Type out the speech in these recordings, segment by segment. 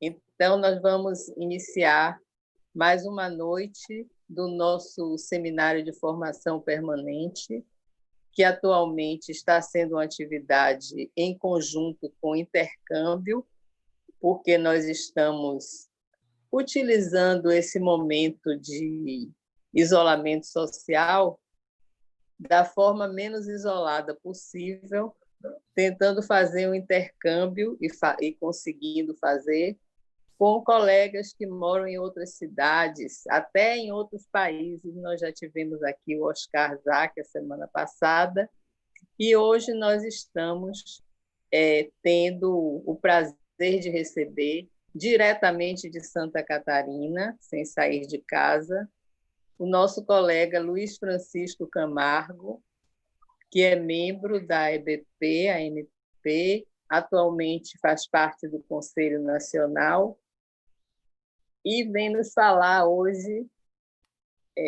Então, nós vamos iniciar mais uma noite do nosso seminário de formação permanente, que atualmente está sendo uma atividade em conjunto com o intercâmbio, porque nós estamos utilizando esse momento de isolamento social da forma menos isolada possível, tentando fazer um intercâmbio e conseguindo fazer com colegas que moram em outras cidades, até em outros países. Nós já tivemos aqui o Oscar Zac a semana passada, e hoje nós estamos tendo o prazer de receber, diretamente de Santa Catarina, sem sair de casa, o nosso colega Luiz Francisco Camargo, que é membro da EBP, a ANP, atualmente faz parte do Conselho Nacional, e vem nos falar hoje,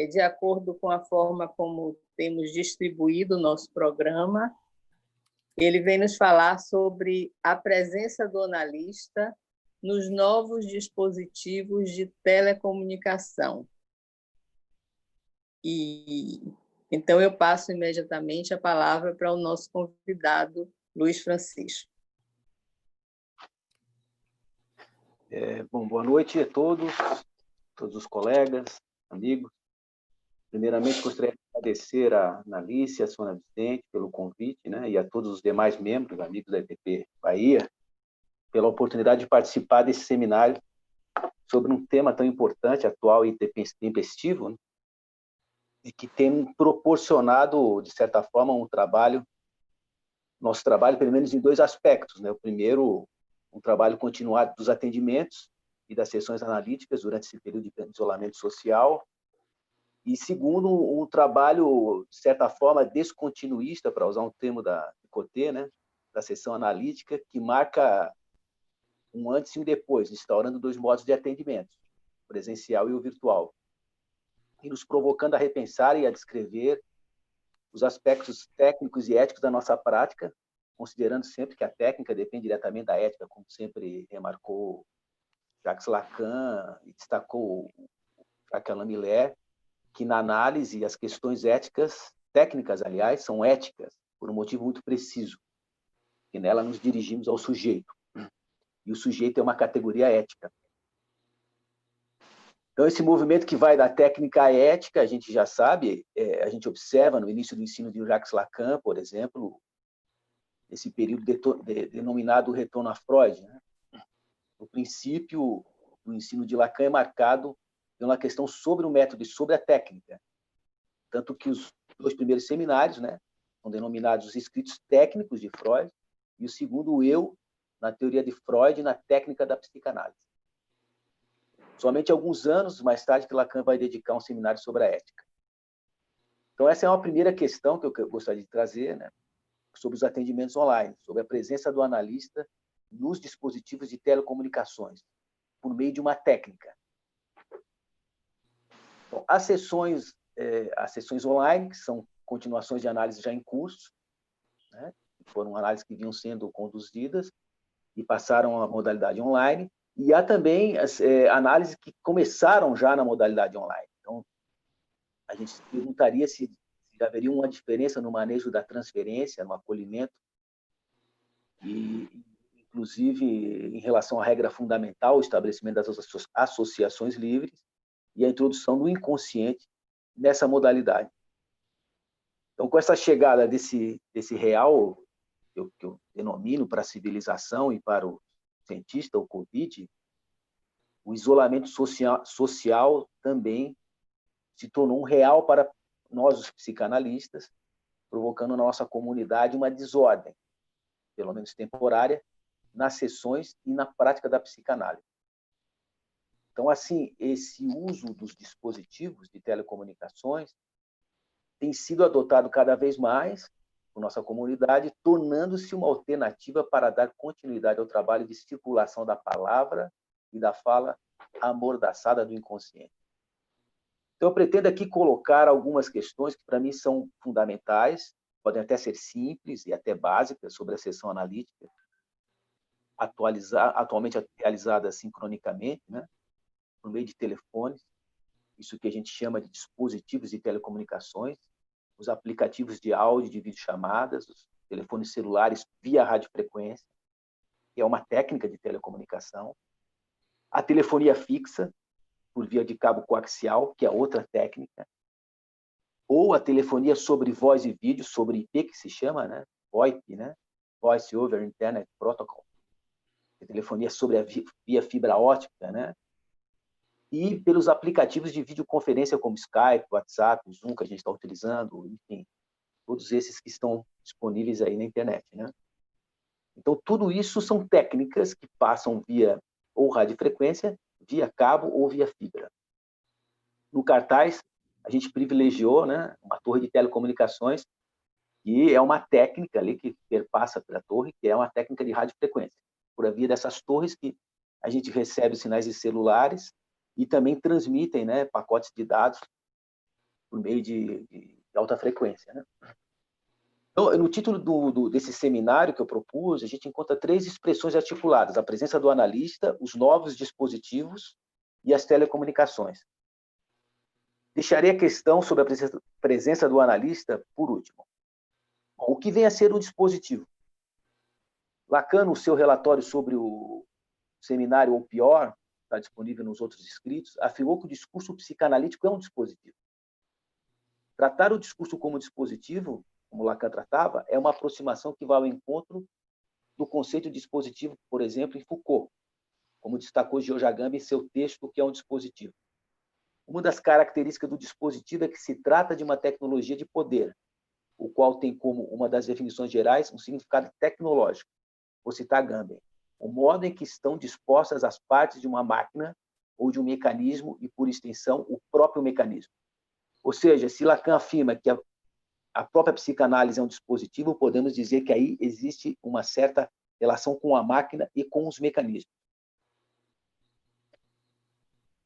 de acordo com a forma como temos distribuído o nosso programa, ele vem nos falar sobre a presença do analista nos novos dispositivos de telecomunicação. Então, eu passo imediatamente a palavra para o nosso convidado, Luiz Francisco. Bom, boa noite a todos os colegas, amigos. Primeiramente, gostaria de agradecer a Analice, a Sônia Vicente pelo convite, né, e a todos os demais membros, amigos da EBP Bahia, pela oportunidade de participar desse seminário sobre um tema tão importante, atual e tempestivo, né, e que tem proporcionado, de certa forma, nosso trabalho, pelo menos em dois aspectos, né? O primeiro, um trabalho continuado dos atendimentos e das sessões analíticas durante esse período de isolamento social, e segundo, um trabalho, de certa forma, descontinuista, para usar um termo da Coté, né? Da sessão analítica, que marca um antes e um depois, instaurando dois modos de atendimento, o presencial e o virtual, e nos provocando a repensar e a descrever os aspectos técnicos e éticos da nossa prática, considerando sempre que a técnica depende diretamente da ética, como sempre remarcou Jacques Lacan e destacou Jacques Alain Miller, que na análise as questões éticas, técnicas, aliás, são éticas, por um motivo muito preciso, que nela nos dirigimos ao sujeito. E o sujeito é uma categoria ética. Então, esse movimento que vai da técnica à ética, a gente já sabe, a gente observa no início do ensino de Jacques Lacan, por exemplo, esse período denominado retorno a Freud, né? O princípio do ensino de Lacan é marcado pela questão sobre o método e sobre a técnica. Tanto que os dois primeiros seminários, né, são denominados os escritos técnicos de Freud, e o segundo, o eu, na teoria de Freud e na técnica da psicanálise. Somente alguns anos mais tarde que Lacan vai dedicar um seminário sobre a ética. Então, essa é uma primeira questão que eu gostaria de trazer, né, sobre os atendimentos online, sobre a presença do analista nos dispositivos de telecomunicações, por meio de uma técnica. Então, as sessões online, que são continuações de análise já em curso, né, foram análises que vinham sendo conduzidas e passaram à modalidade online, e há também as análises que começaram já na modalidade online. Então, a gente se perguntaria se haveria uma diferença no manejo da transferência, no acolhimento, e, inclusive, em relação à regra fundamental, o estabelecimento das associações livres e a introdução do inconsciente nessa modalidade. Então, com essa chegada desse real, que eu denomino para a civilização e para o cientista, o Covid, o isolamento social também se tornou um real para nós, os psicanalistas, provocando na nossa comunidade uma desordem, pelo menos temporária, nas sessões e na prática da psicanálise. Então, assim, esse uso dos dispositivos de telecomunicações tem sido adotado cada vez mais por nossa comunidade, tornando-se uma alternativa para dar continuidade ao trabalho de circulação da palavra e da fala amordaçada do inconsciente. Então, eu pretendo aqui colocar algumas questões que, para mim, são fundamentais, podem até ser simples e até básicas sobre a sessão analítica, atualmente realizada sincronicamente, né, por meio de telefones, isso que a gente chama de dispositivos de telecomunicações, os aplicativos de áudio, de videochamadas, os telefones celulares via radiofrequência, que é uma técnica de telecomunicação, a telefonia fixa, por via de cabo coaxial, que é outra técnica, ou a telefonia sobre voz e vídeo, sobre IP, que se chama, né? VoIP, né? Voice over Internet Protocol. A telefonia sobre a via fibra ótica, né? E pelos aplicativos de videoconferência como Skype, WhatsApp, Zoom, que a gente está utilizando, enfim, todos esses que estão disponíveis aí na internet, né? Então, tudo isso são técnicas que passam via ou radiofrequência, via cabo ou via fibra. No cartaz, a gente privilegiou, né, uma torre de telecomunicações, que é uma técnica ali que perpassa pela torre, que é uma técnica de radiofrequência. Por via dessas torres que a gente recebe sinais de celulares e também transmitem, né, pacotes de dados por meio de alta frequência, né? Então, no título desse seminário que eu propus, a gente encontra 3 expressões articuladas: a presença do analista, os novos dispositivos e as telecomunicações. Deixarei a questão sobre a presença do analista por último. Bom, o que vem a ser um dispositivo? Lacan, no seu relatório sobre o seminário, ou pior, está disponível nos outros escritos, afirmou que o discurso psicanalítico é um dispositivo. Tratar o discurso como dispositivo, como Lacan tratava, é uma aproximação que vai ao encontro do conceito de dispositivo, por exemplo, em Foucault, como destacou George Agamben em seu texto, O que é um dispositivo. Uma das características do dispositivo é que se trata de uma tecnologia de poder, o qual tem como uma das definições gerais um significado tecnológico. Vou citar Agamben: o modo em que estão dispostas as partes de uma máquina ou de um mecanismo e, por extensão, o próprio mecanismo. Ou seja, se Lacan afirma que a própria psicanálise é um dispositivo, podemos dizer que aí existe uma certa relação com a máquina e com os mecanismos.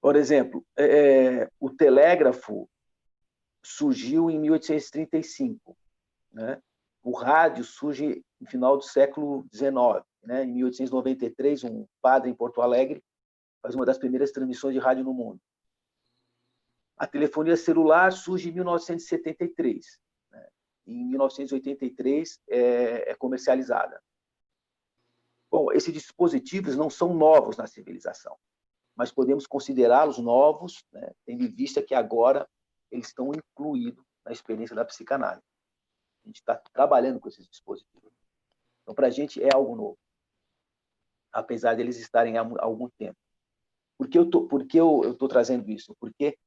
Por exemplo, o telégrafo surgiu em 1835, né? O rádio surge no final do século XIX, né? Em 1893, um padre em Porto Alegre faz uma das primeiras transmissões de rádio no mundo. A telefonia celular surge em 1973. Né? Em 1983 é comercializada. Bom, esses dispositivos não são novos na civilização, mas podemos considerá-los novos, né, tendo em vista que agora eles estão incluídos na experiência da psicanálise. A gente está trabalhando com esses dispositivos. Então, para a gente é algo novo, apesar de eles estarem há algum tempo. Por que eu estou trazendo isso? Porque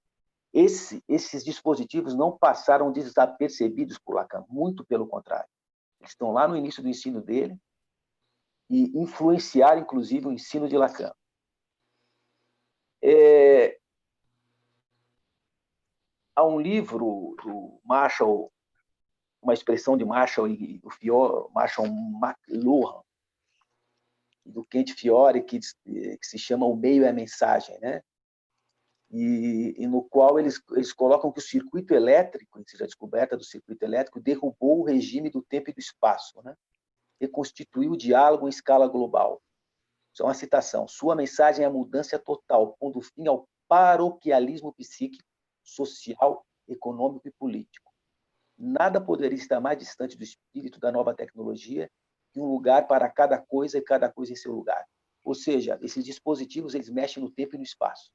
esses dispositivos não passaram desapercebidos por Lacan, muito pelo contrário. Eles estão lá no início do ensino dele e influenciaram, inclusive, o ensino de Lacan. Há um livro do Marshall, uma expressão de Marshall e do Marshall McLuhan, e do Kent Fiore, que se chama O Meio é a Mensagem, né? E no qual eles colocam que o circuito elétrico, a descoberta do circuito elétrico, derrubou o regime do tempo e do espaço, né? Reconstituiu o diálogo em escala global. Isso é uma citação. Sua mensagem é a mudança total, pondo fim ao paroquialismo psíquico, social, econômico e político. Nada poderia estar mais distante do espírito da nova tecnologia que um lugar para cada coisa e cada coisa em seu lugar. Ou seja, esses dispositivos eles mexem no tempo e no espaço.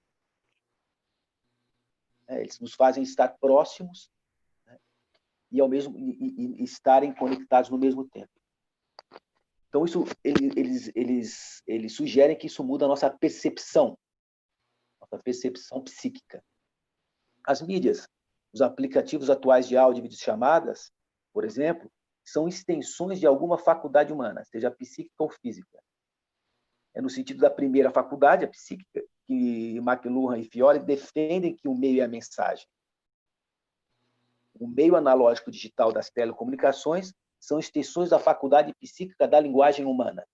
Eles nos fazem estar próximos, né, e estarem conectados no mesmo tempo. Então, isso, eles sugerem que isso muda a nossa percepção psíquica. As mídias, os aplicativos atuais de áudio e videochamadas, por exemplo, são extensões de alguma faculdade humana, seja psíquica ou física. É no sentido da primeira faculdade, a psíquica, que McLuhan e Fiore defendem que o meio é a mensagem. O meio analógico digital das telecomunicações são extensões da faculdade psíquica da linguagem humana.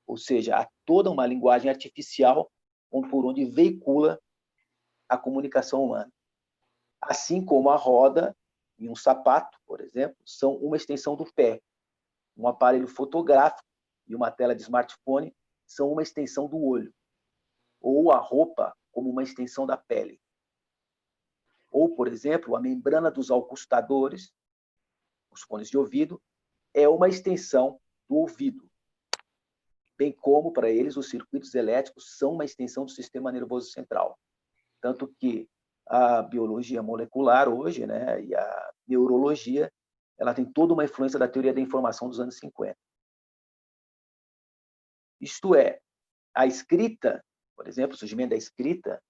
Ou seja, há toda uma linguagem artificial por onde veicula a comunicação humana. Assim como a roda e um sapato, por exemplo, são uma extensão do pé, um aparelho fotográfico e uma tela de smartphone são uma extensão do olho, ou a roupa como uma extensão da pele. Ou, por exemplo, a membrana dos auscultadores, os fones de ouvido, é uma extensão do ouvido, bem como, para eles, os circuitos elétricos são uma extensão do sistema nervoso central. Tanto que a biologia molecular hoje, né, e a neurologia, ela tem toda uma influência da teoria da informação dos anos 50. Isto é, a escrita, por exemplo, o surgimento da escrita,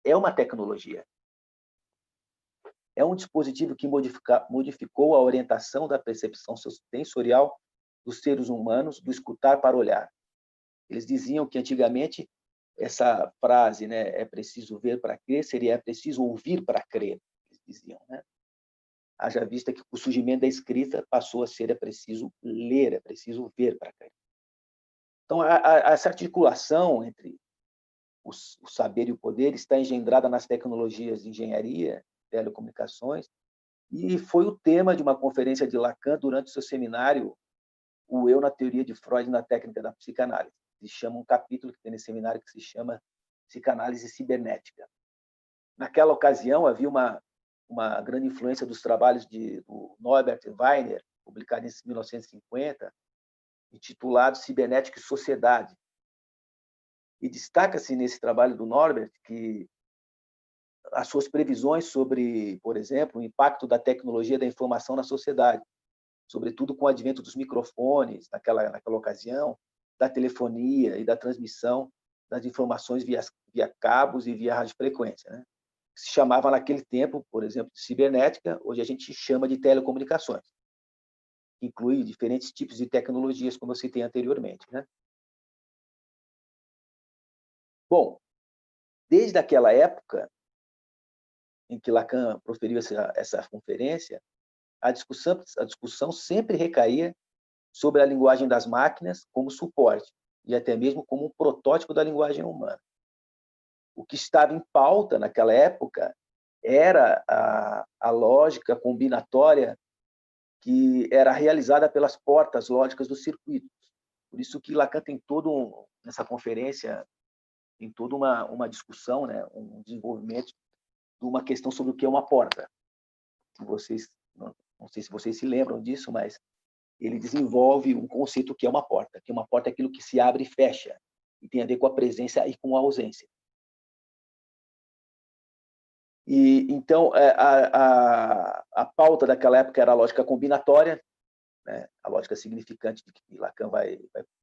é uma tecnologia. É um dispositivo que modificou a orientação da percepção sensorial dos seres humanos, do escutar para olhar. Eles diziam que, antigamente, essa frase, né, é preciso ver para crer, seria é preciso ouvir para crer, eles diziam, né? Haja vista que o surgimento da escrita passou a ser é preciso ler, é preciso ver para crer. Então, essa articulação entre o saber e o poder está engendrada nas tecnologias de engenharia, telecomunicações, e foi o tema de uma conferência de Lacan durante o seu seminário, o Eu na Teoria de Freud na Técnica da Psicanálise. Se chama um capítulo que tem nesse seminário que se chama Psicanálise Cibernética. Naquela ocasião, havia uma grande influência dos trabalhos do Norbert Wiener, publicado em 1950, intitulado Cibernética e Sociedade. E destaca-se nesse trabalho do Norbert que as suas previsões sobre, por exemplo, o impacto da tecnologia da informação na sociedade, sobretudo com o advento dos microfones, naquela ocasião, da telefonia e da transmissão das informações via cabos e via radiofrequência, né? Se chamava naquele tempo, por exemplo, de cibernética, hoje a gente chama de telecomunicações, que inclui diferentes tipos de tecnologias, como eu citei anteriormente, né? Bom, desde aquela época em que Lacan proferiu essa conferência, a discussão sempre recaía sobre a linguagem das máquinas como suporte e até mesmo como um protótipo da linguagem humana. O que estava em pauta naquela época era a lógica combinatória que era realizada pelas portas lógicas dos circuitos. Por isso que Lacan tem nessa conferência, tem toda uma discussão, né, um desenvolvimento de uma questão sobre o que é uma porta. Não sei se vocês se lembram disso, mas ele desenvolve um conceito que é uma porta é aquilo que se abre e fecha, e tem a ver com a presença e com a ausência. E então a pauta daquela época era a lógica combinatória, né? A lógica significante de que Lacan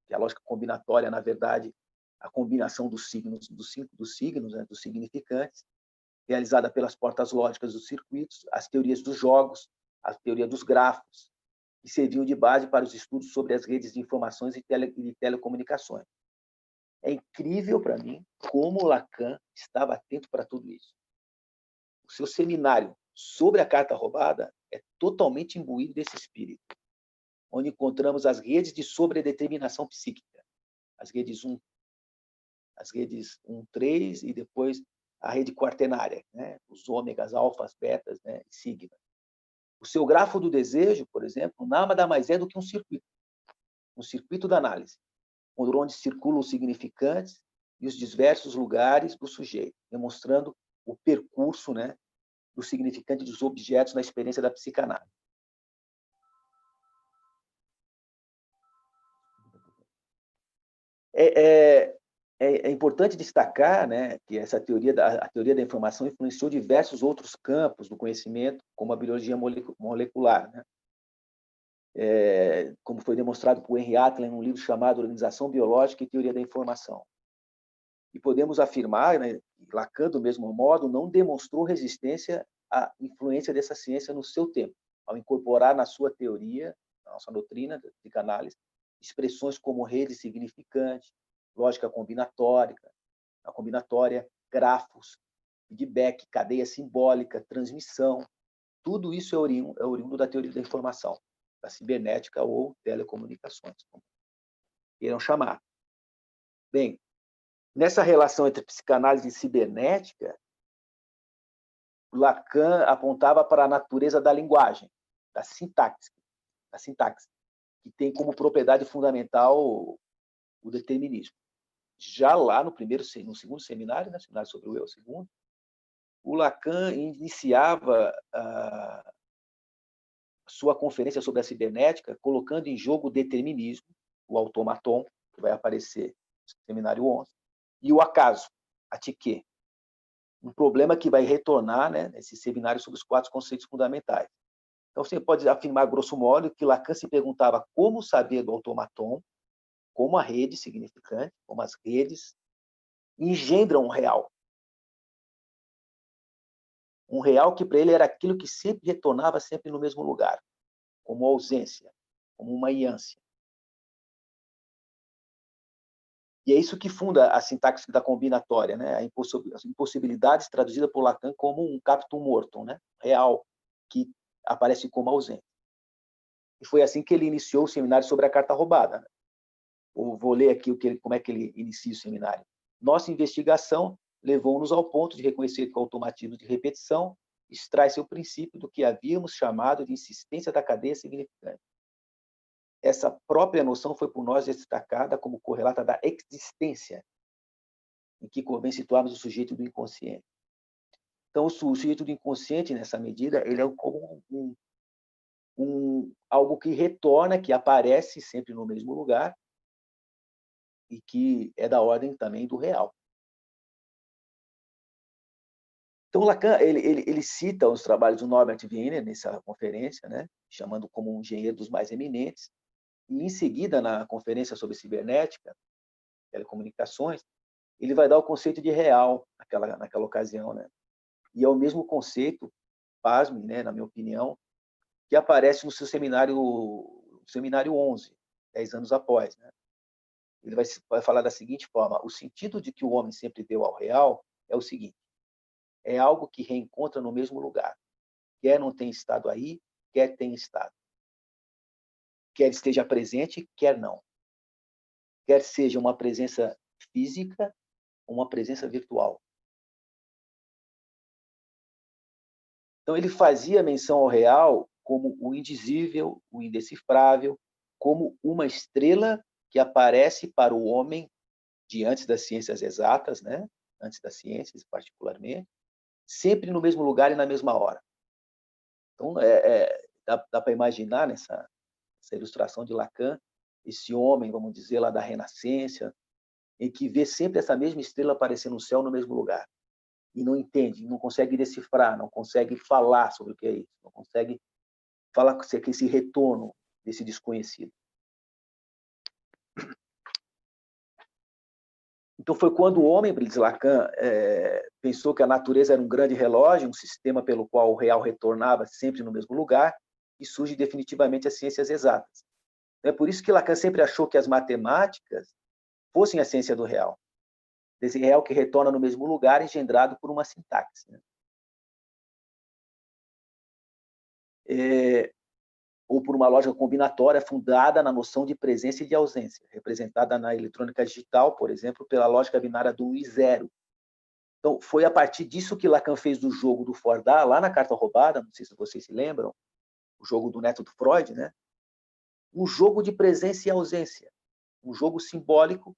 que a lógica combinatória, na verdade, a combinação dos signos, dos signos, né, dos significantes, realizada pelas portas lógicas dos circuitos, as teorias dos jogos, a teoria dos grafos, que serviam de base para os estudos sobre as redes de informações e telecomunicações. É incrível para mim como Lacan estava atento para tudo isso. O seu seminário sobre a carta roubada é totalmente imbuído desse espírito, onde encontramos as redes de sobredeterminação psíquica, as redes 1, 3 e depois a rede quaternária, né? Os ômegas, alfas, betas, né? E sigma. O seu grafo do desejo, por exemplo, nada mais é do que um circuito da análise, onde circulam os significantes e os diversos lugares do sujeito, demonstrando o percurso, né, do significante dos objetos na experiência da psicanálise. É importante destacar, né, que essa a teoria da informação influenciou diversos outros campos do conhecimento, como a biologia molecular, né? Como foi demonstrado por Henry Atlan em um livro chamado Organização Biológica e Teoria da Informação. E podemos afirmar, né, que Lacan, do mesmo modo, não demonstrou resistência à influência dessa ciência no seu tempo, ao incorporar na sua teoria, na nossa doutrina da psicanálise, expressões como rede significante, lógica combinatória, grafos, feedback, cadeia simbólica, transmissão. Tudo isso é oriundo da teoria da informação, da cibernética ou telecomunicações, como queiram chamar. Bem, nessa relação entre psicanálise e cibernética, Lacan apontava para a natureza da linguagem, da sintaxe. que tem como propriedade fundamental o determinismo. Já lá no segundo seminário, né, seminário sobre o eu segundo, o Lacan iniciava a sua conferência sobre a cibernética colocando em jogo o determinismo, o automaton, que vai aparecer no seminário 11, e o acaso, a tique, um problema que vai retornar, né, nesse seminário sobre os 4 conceitos fundamentais. Então, você pode afirmar, grosso modo, que Lacan se perguntava como saber do automaton, como a rede significante, como as redes engendram um real. Um real que, para ele, era aquilo que sempre retornava sempre no mesmo lugar, como ausência, como uma iância. E é isso que funda a sintaxe da combinatória, né? As impossibilidades traduzidas por Lacan como um captum mortum, né? Real, que aparece como ausente. E foi assim que ele iniciou o seminário sobre a carta roubada. Eu vou ler aqui como é que ele inicia o seminário. Nossa investigação levou-nos ao ponto de reconhecer que o automatismo de repetição extrai seu princípio do que havíamos chamado de insistência da cadeia significante. Essa própria noção foi por nós destacada como correlata da existência, em que convém situarmos o sujeito do inconsciente. Então, o sujeito do inconsciente, nessa medida, ele é como algo que retorna, que aparece sempre no mesmo lugar e que é da ordem também do real. Então, Lacan ele cita os trabalhos do Norbert Wiener nessa conferência, né, chamando como um engenheiro dos mais eminentes, e em seguida, na conferência sobre cibernética, telecomunicações, ele vai dar o conceito de real naquela ocasião, né? E é o mesmo conceito, pasme, né, na minha opinião, que aparece no seu seminário 11, 10 anos após, né? Ele vai falar da seguinte forma: o sentido de que o homem sempre deu ao real é o seguinte: é algo que reencontra no mesmo lugar, quer não tenha estado aí, quer tenha estado, quer esteja presente, quer não, quer seja uma presença física ou uma presença virtual. Então, ele fazia menção ao real como o indizível, o indecifrável, como uma estrela que aparece para o homem de antes das ciências exatas, né? Antes das ciências, particularmente, sempre no mesmo lugar e na mesma hora. Então, dá para imaginar nessa ilustração de Lacan, esse homem, vamos dizer, lá da Renascença, em que vê sempre essa mesma estrela aparecer no céu no mesmo lugar. E não entende, não consegue decifrar, não consegue falar sobre o que é isso, não consegue falar com esse retorno desse desconhecido. Então foi quando o homem, diz Lacan, pensou que a natureza era um grande relógio, um sistema pelo qual o real retornava sempre no mesmo lugar, e surge definitivamente as ciências exatas. É por isso que Lacan sempre achou que as matemáticas fossem a ciência do real, desse real que retorna no mesmo lugar, engendrado por uma sintaxe. Ou por uma lógica combinatória fundada na noção de presença e de ausência, representada na eletrônica digital, por exemplo, pela lógica binária do 1 e 0. Então, foi a partir disso que Lacan fez do jogo do Fordá, lá na Carta Roubada, não sei se vocês se lembram, o jogo do neto do Freud, né? Um jogo de presença e ausência, um jogo simbólico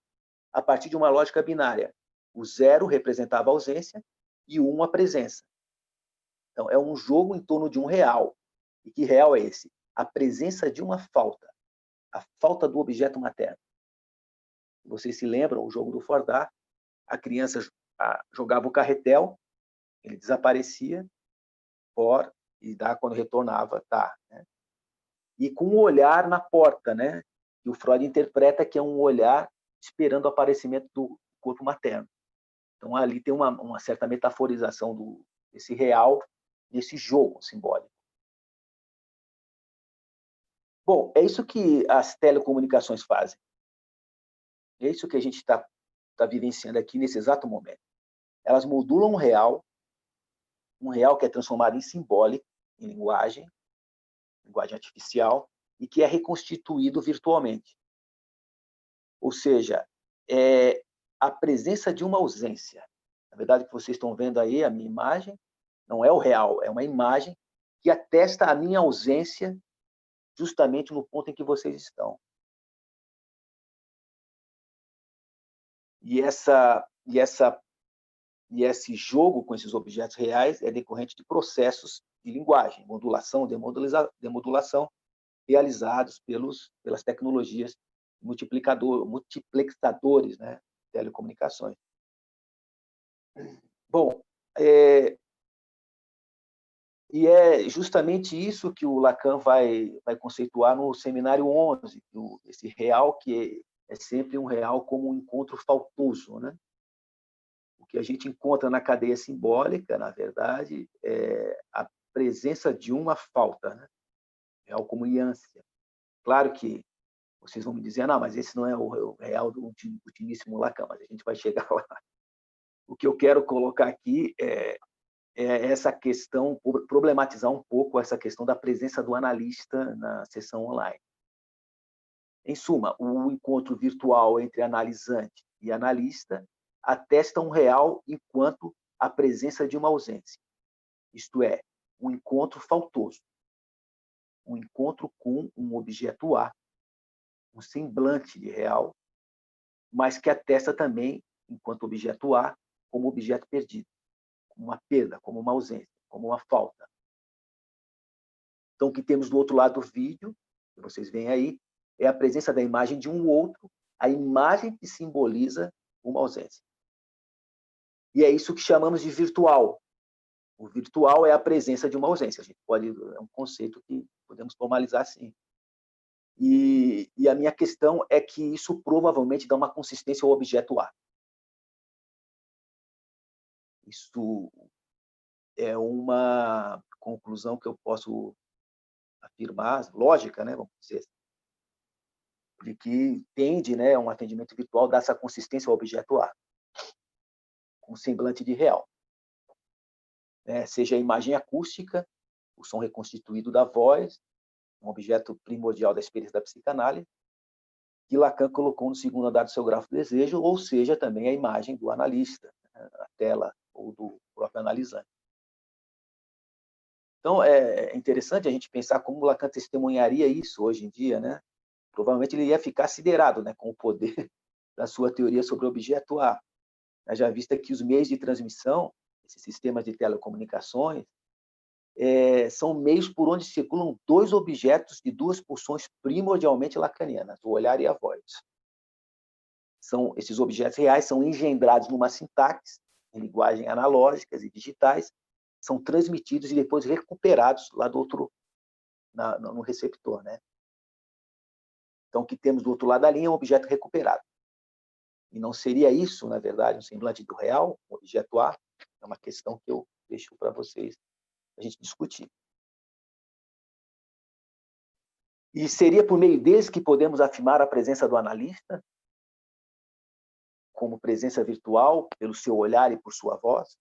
a partir de uma lógica binária. O 0 representava a ausência e o 1 a presença. Então, é um jogo em torno de um real. E que real é esse? A presença de uma falta, a falta do objeto materno. Vocês se lembram, o jogo do Fordá, a criança jogava o carretel, ele desaparecia, e quando retornava, né? E com um olhar na porta, né? E o Freud interpreta que é um olhar esperando o aparecimento do corpo materno. Então, ali tem uma certa metaforização desse real, desse jogo simbólico. Bom, é isso que as telecomunicações fazem. É isso que a gente está vivenciando aqui nesse exato momento. Elas modulam um real que é transformado em simbólico, em linguagem artificial, e que é reconstituído virtualmente. Ou seja, é a presença de uma ausência. Na verdade, o que vocês estão vendo aí, a minha imagem, não é o real, é uma imagem que atesta a minha ausência justamente no ponto em que vocês estão. E esse jogo com esses objetos reais é decorrente de processos de linguagem, modulação, demodulação, realizados pelas tecnologias multiplexadores, né, telecomunicações. Bom, e é justamente isso que o Lacan vai conceituar no seminário 11, esse real que é sempre um real como um encontro faltoso, né? O que a gente encontra na cadeia simbólica, na verdade, é a presença de uma falta, né? Real como ânsia. Claro que vocês vão me dizer, não, mas esse não é o real do ultimíssimo Lacan, mas a gente vai chegar lá. O que eu quero colocar aqui é essa questão, problematizar um pouco essa questão da presença do analista na sessão online. Em suma, o encontro virtual entre analisante e analista atesta um real enquanto a presença de uma ausência. Isto é, um encontro faltoso. Um encontro com um objeto A, um semblante de real, mas que atesta também, enquanto objeto A, como objeto perdido, como uma perda, como uma ausência, como uma falta. Então, o que temos do outro lado do vídeo, que vocês veem aí, é a presença da imagem de um outro, a imagem que simboliza uma ausência. E é isso que chamamos de virtual. O virtual é a presença de uma ausência. A gente pode, é um conceito que podemos formalizar assim. E a minha questão é que isso provavelmente dá uma consistência ao objeto A. Isso é uma conclusão que eu posso afirmar, lógica, né, vamos dizer, de que tende, né, um atendimento virtual dar essa consistência ao objeto A, com semblante de real. Seja a imagem acústica, o som reconstituído da voz, um objeto primordial da experiência da psicanálise, que Lacan colocou no segundo andar do seu grafo do desejo, ou seja, também a imagem do analista, a tela ou do próprio analisante. Então, é interessante a gente pensar como Lacan testemunharia isso hoje em dia, né? Provavelmente ele ia ficar siderado, né, com o poder da sua teoria sobre o objeto A. Já vista que os meios de transmissão, esses sistemas de telecomunicações, são meios por onde circulam dois objetos de duas pulsões primordialmente lacanianas, o olhar e a voz. Esses objetos reais são engendrados numa sintaxe, em linguagem analógicas e digitais, são transmitidos e depois recuperados lá do outro, no receptor, né? Então, o que temos do outro lado da linha é um objeto recuperado. E não seria isso, na verdade, um semblante do real, um objeto A? É uma questão que eu deixo para vocês a gente discutir. E seria por meio deles que podemos afirmar a presença do analista, como presença virtual, pelo seu olhar e por sua voz?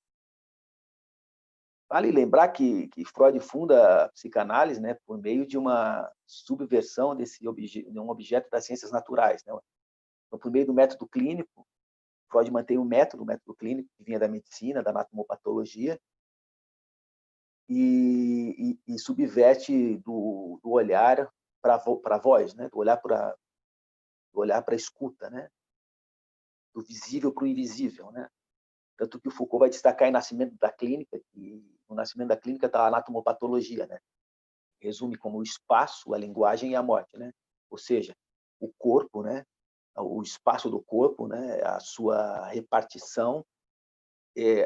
Vale lembrar que Freud funda a psicanálise, né, por meio de uma subversão de um objeto das ciências naturais, né? Então, por meio do método clínico, Freud mantém o método clínico, que vinha da medicina, da anatomopatologia, e subverte do olhar para a voz, né? do olhar para a escuta, né? Do visível para o invisível, né? Tanto que o Foucault vai destacar em Nascimento da Clínica, que no Nascimento da Clínica está a anatomopatologia, né? Resume como o espaço, a linguagem e a morte, né? Ou seja, o corpo, né? O espaço do corpo, né? A sua repartição,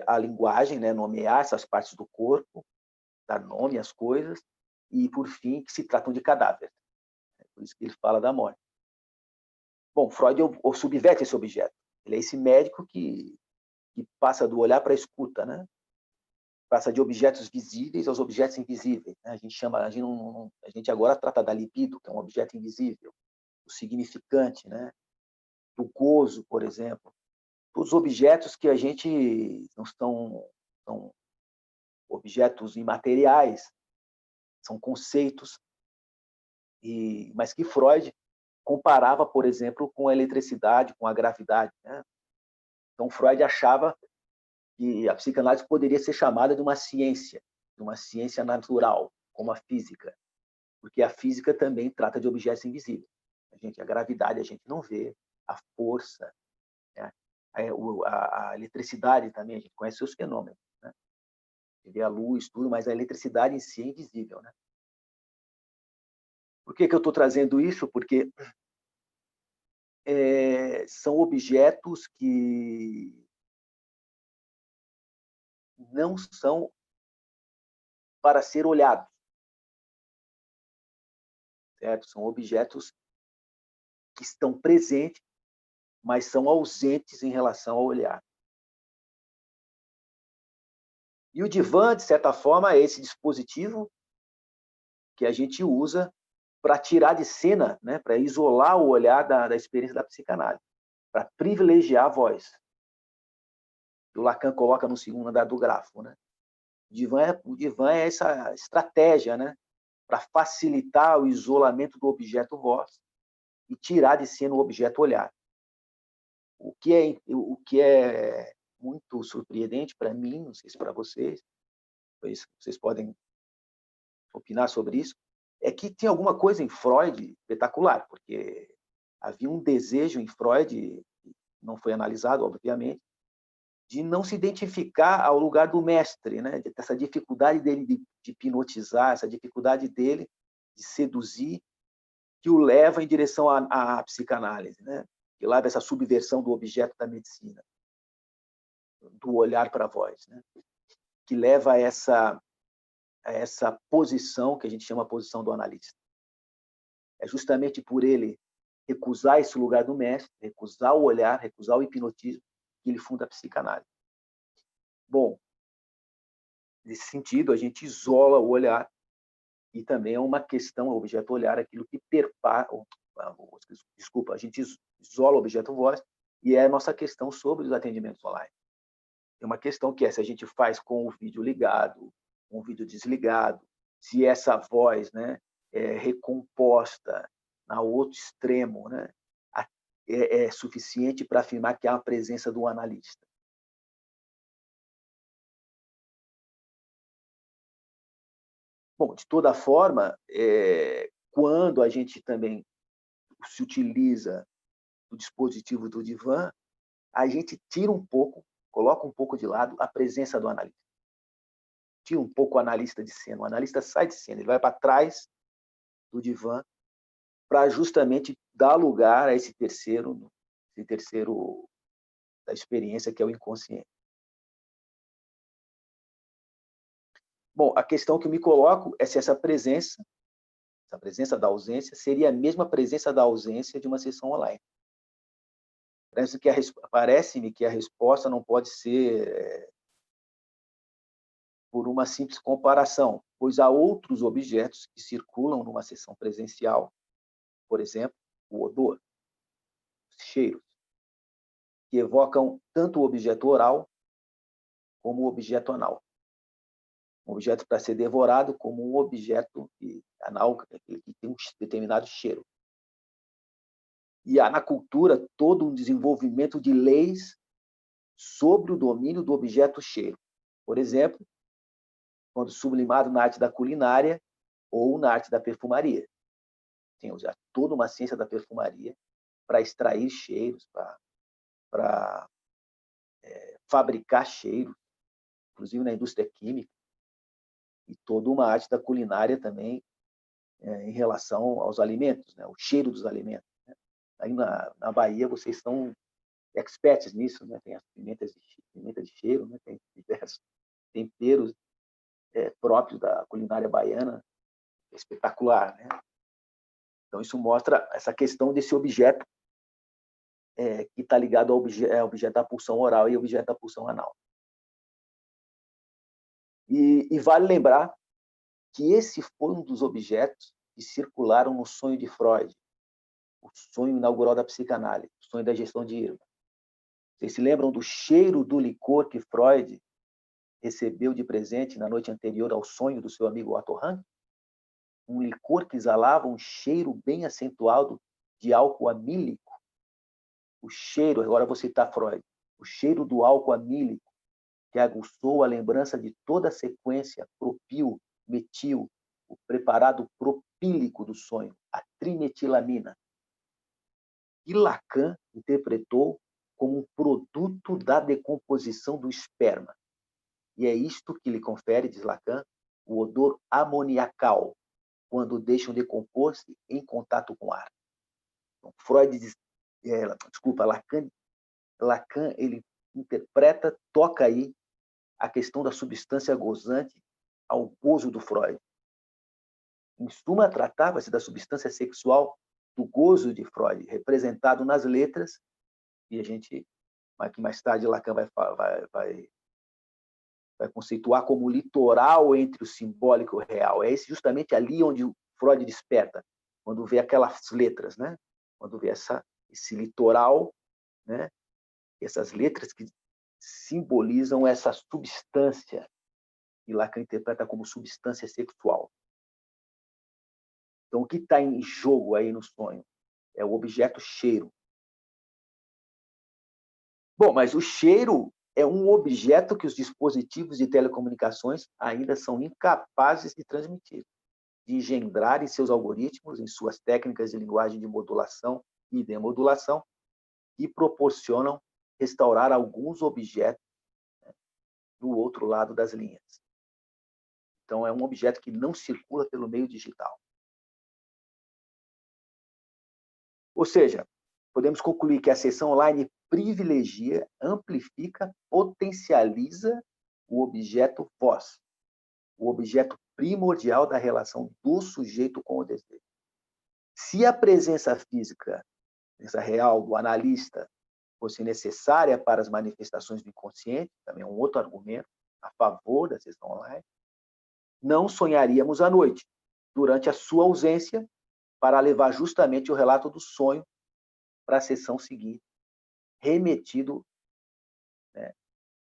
a linguagem, né? Nomear essas partes do corpo, dar nome às coisas, e, por fim, que se tratam de cadáver. É por isso que ele fala da morte. Bom, Freud subverte esse objeto. Ele é esse médico que passa do olhar para a escuta, né? Passa de objetos visíveis aos objetos invisíveis, né? A gente agora trata da libido, que é um objeto invisível, o significante, né? Do gozo, por exemplo. Todos objetos que a gente não são objetos imateriais, são conceitos, mas que Freud comparava, por exemplo, com a eletricidade, com a gravidade, né? Então, Freud achava que a psicanálise poderia ser chamada de uma ciência natural, como a física. porque a física também trata de objetos invisíveis. A gravidade a gente não vê, a força, né? A eletricidade também, a gente conhece seus fenômenos, né? A gente vê a luz, tudo, mas a eletricidade em si é invisível, né? Por que eu estou trazendo isso? Porque são objetos que não são para ser olhados, certo? São objetos que estão presentes, mas são ausentes em relação ao olhar. E o divã, de certa forma, é esse dispositivo que a gente usa para tirar de cena, né, para isolar o olhar da experiência da psicanálise, para privilegiar a voz. O Lacan coloca no segundo andar do grafo, né? O divã é essa estratégia, né, para facilitar o isolamento do objeto voz e tirar de cena o objeto olhar. O que é muito surpreendente para mim, não sei se para vocês podem opinar sobre isso, é que tem alguma coisa em Freud espetacular, porque havia um desejo em Freud, não foi analisado, obviamente, de não se identificar ao lugar do mestre, né? Essa dificuldade dele de hipnotizar, essa dificuldade dele de seduzir, que o leva em direção à psicanálise, né? Que leva essa subversão do objeto da medicina, do olhar para a voz, né? Que leva a essa posição que a gente chama a posição do analista. É justamente por ele recusar esse lugar do mestre, recusar o olhar, recusar o hipnotismo, que ele funda a psicanálise. Bom, nesse sentido, a gente isola o olhar e também é uma questão, o objeto olhar, aquilo que a gente isola o objeto voz e é a nossa questão sobre os atendimentos online. Tem uma questão que é se a gente faz com o vídeo ligado, com o vídeo desligado, se essa voz, né, é recomposta ao outro extremo, né, é suficiente para afirmar que há a presença do analista. Bom, de toda forma, quando a gente também se utiliza do dispositivo do divã, a gente tira um pouco, coloca um pouco de lado a presença do analista. Tira um pouco o analista de cena. O analista sai de cena, ele vai para trás do divã para justamente dar lugar a esse terceiro da experiência, que é o inconsciente. Bom, a questão que eu me coloco é se essa presença da ausência, seria a mesma presença da ausência de uma sessão online. Parece-me que a resposta não pode ser por uma simples comparação, pois há outros objetos que circulam numa sessão presencial, por exemplo, o odor, os cheiros, que evocam tanto o objeto oral como o objeto anal. Um objeto para ser devorado como um objeto anal que tem um determinado cheiro. E há na cultura todo um desenvolvimento de leis sobre o domínio do objeto cheiro. Por exemplo, quando sublimado na arte da culinária ou na arte da perfumaria. Tem toda uma ciência da perfumaria para extrair cheiros, para fabricar cheiros, inclusive na indústria química, e toda uma arte da culinária também em relação aos alimentos, né? O cheiro dos alimentos. Né? Aí na Bahia vocês são experts nisso, né? Tem as pimenta de cheiro, né? Tem diversos temperos próprios da culinária baiana, espetacular, né? Então isso mostra essa questão desse objeto que está ligado ao objeto da pulsão oral e ao objeto da pulsão anal. E vale lembrar que esse foi um dos objetos que circularam no sonho de Freud, o sonho inaugural da psicanálise, o sonho da gestão de Irma. Vocês se lembram do cheiro do licor que Freud recebeu de presente na noite anterior ao sonho do seu amigo Otto Rank? Um licor que exalava um cheiro bem acentuado de álcool amílico. O cheiro, agora vou citar Freud, o cheiro do álcool amílico que aguçou a lembrança de toda a sequência propil, metil, o preparado etílico do sonho, a trimetilamina, que Lacan interpretou como um produto da decomposição do esperma. E é isto que lhe confere, diz Lacan, o odor amoniacal, quando deixam decompor-se em contato com ar. Então, Freud diz, Lacan ele interpreta, toca aí a questão da substância gozante ao gozo do Freud. Em suma, tratava-se da substância sexual do gozo de Freud, representado nas letras, e a gente, aqui mais tarde, Lacan vai conceituar como litoral entre o simbólico e o real. É justamente ali onde o Freud desperta, quando vê aquelas letras, né? Quando vê esse litoral, né? Essas letras que simbolizam essa substância, e Lacan interpreta como substância sexual. Então, o que está em jogo aí no sonho é o objeto cheiro. Bom, mas o cheiro é um objeto que os dispositivos de telecomunicações ainda são incapazes de transmitir, de engendrar em seus algoritmos, em suas técnicas de linguagem de modulação e demodulação, que proporcionam restaurar alguns objetos, né, do outro lado das linhas. Então, é um objeto que não circula pelo meio digital. Ou seja, podemos concluir que a sessão online privilegia, amplifica, potencializa o objeto voz, o objeto primordial da relação do sujeito com o desejo. Se a presença física, presença real do analista, fosse necessária para as manifestações do inconsciente, também é um outro argumento a favor da sessão online, não sonharíamos à noite, durante a sua ausência, para levar justamente o relato do sonho para a sessão seguinte, remetido, né,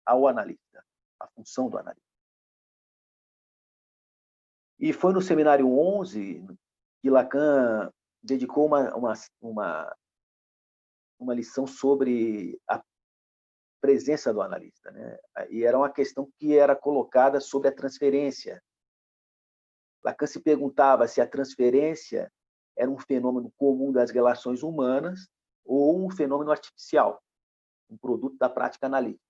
ao analista, à função do analista. E foi no seminário 11 que Lacan dedicou uma lição sobre a presença do analista, né? E era uma questão que era colocada sobre a transferência. Lacan se perguntava se a transferência era um fenômeno comum das relações humanas ou um fenômeno artificial, um produto da prática analítica.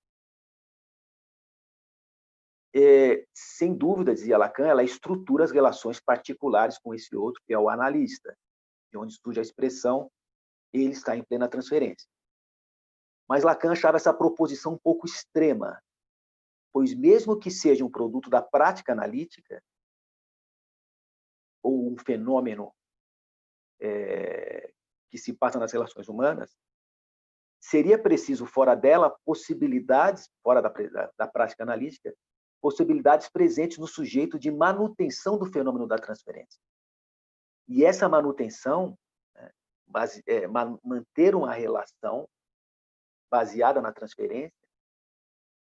Sem dúvida, dizia Lacan, ela estrutura as relações particulares com esse outro, que é o analista, de onde surge a expressão ele está em plena transferência. Mas Lacan achava essa proposição um pouco extrema, pois mesmo que seja um produto da prática analítica, ou um fenômeno que se passa nas relações humanas, seria preciso, fora dela, possibilidades, fora da prática analítica, possibilidades presentes no sujeito de manutenção do fenômeno da transferência. E essa manutenção, né, manter uma relação baseada na transferência,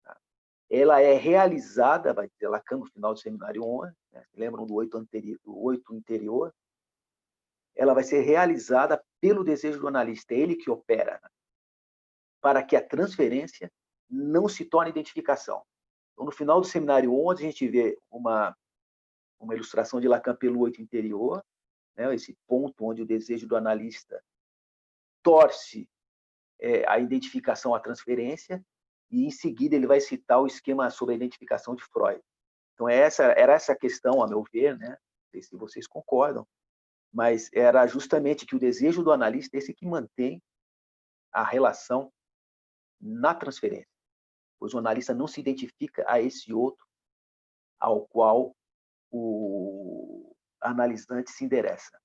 tá, ela é realizada, vai dizer Lacan no final do seminário 11, né, lembram do 8 interior, ela vai ser realizada pelo desejo do analista, é ele que opera, né, para que a transferência não se torne identificação. Então, no final do seminário 11, a gente vê uma ilustração de Lacan pelo 8 interior, né, esse ponto onde o desejo do analista torce a identificação à transferência, e em seguida ele vai citar o esquema sobre a identificação de Freud. Então, era essa a questão, a meu ver, né? Não sei se vocês concordam, mas era justamente que o desejo do analista é esse que mantém a relação na transferência, pois o analista não se identifica a esse outro ao qual o analisante se endereça.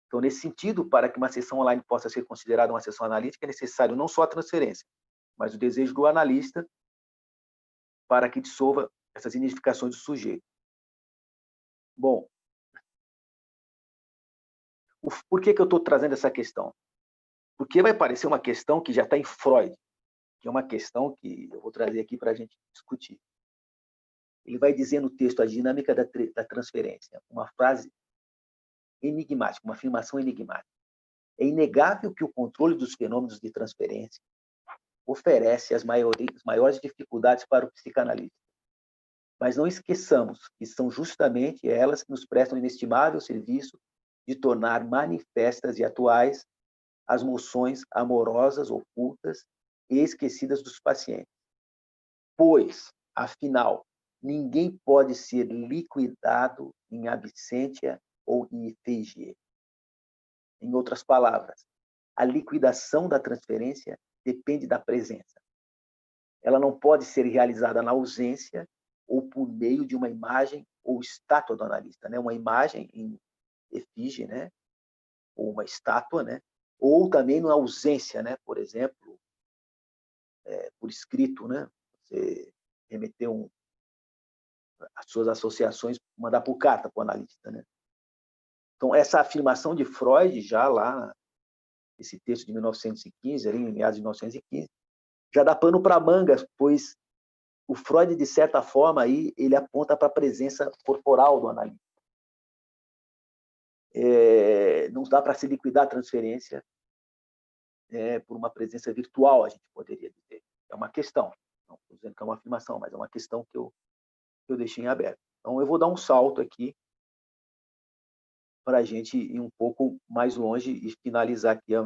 Então, nesse sentido, para que uma sessão online possa ser considerada uma sessão analítica, é necessário não só a transferência, mas o desejo do analista para que dissolva essas identificações do sujeito. Bom, por que eu estou trazendo essa questão? Porque vai parecer uma questão que já está em Freud, que é uma questão que eu vou trazer aqui para a gente discutir. Ele vai dizer no texto a dinâmica da transferência, uma frase enigmática, uma afirmação enigmática. É inegável que o controle dos fenômenos de transferência oferece as maiores dificuldades para o psicanalista. Mas não esqueçamos que são justamente elas que nos prestam o inestimável serviço de tornar manifestas e atuais as moções amorosas, ocultas e esquecidas dos pacientes. Pois, afinal, ninguém pode ser liquidado em absentia ou em efígie. Em outras palavras, a liquidação da transferência depende da presença. Ela não pode ser realizada na ausência ou por meio de uma imagem ou estátua do analista, né? Uma imagem em efígie, né? Ou uma estátua, né? Ou também na ausência, né? Por exemplo, por escrito, né? Você remeter as suas associações, mandar por carta para o analista, né? Então, essa afirmação de Freud, já lá, esse texto de 1915, ali, em meados de 1915, já dá pano para mangas, pois o Freud, de certa forma, aí, ele aponta para a presença corporal do analista. Não dá para se liquidar a transferência por uma presença virtual, a gente poderia dizer. É uma questão. Não estou dizendo que é uma afirmação, mas é uma questão que eu deixei em aberto. Então, eu vou dar um salto aqui para a gente ir um pouco mais longe e finalizar aqui a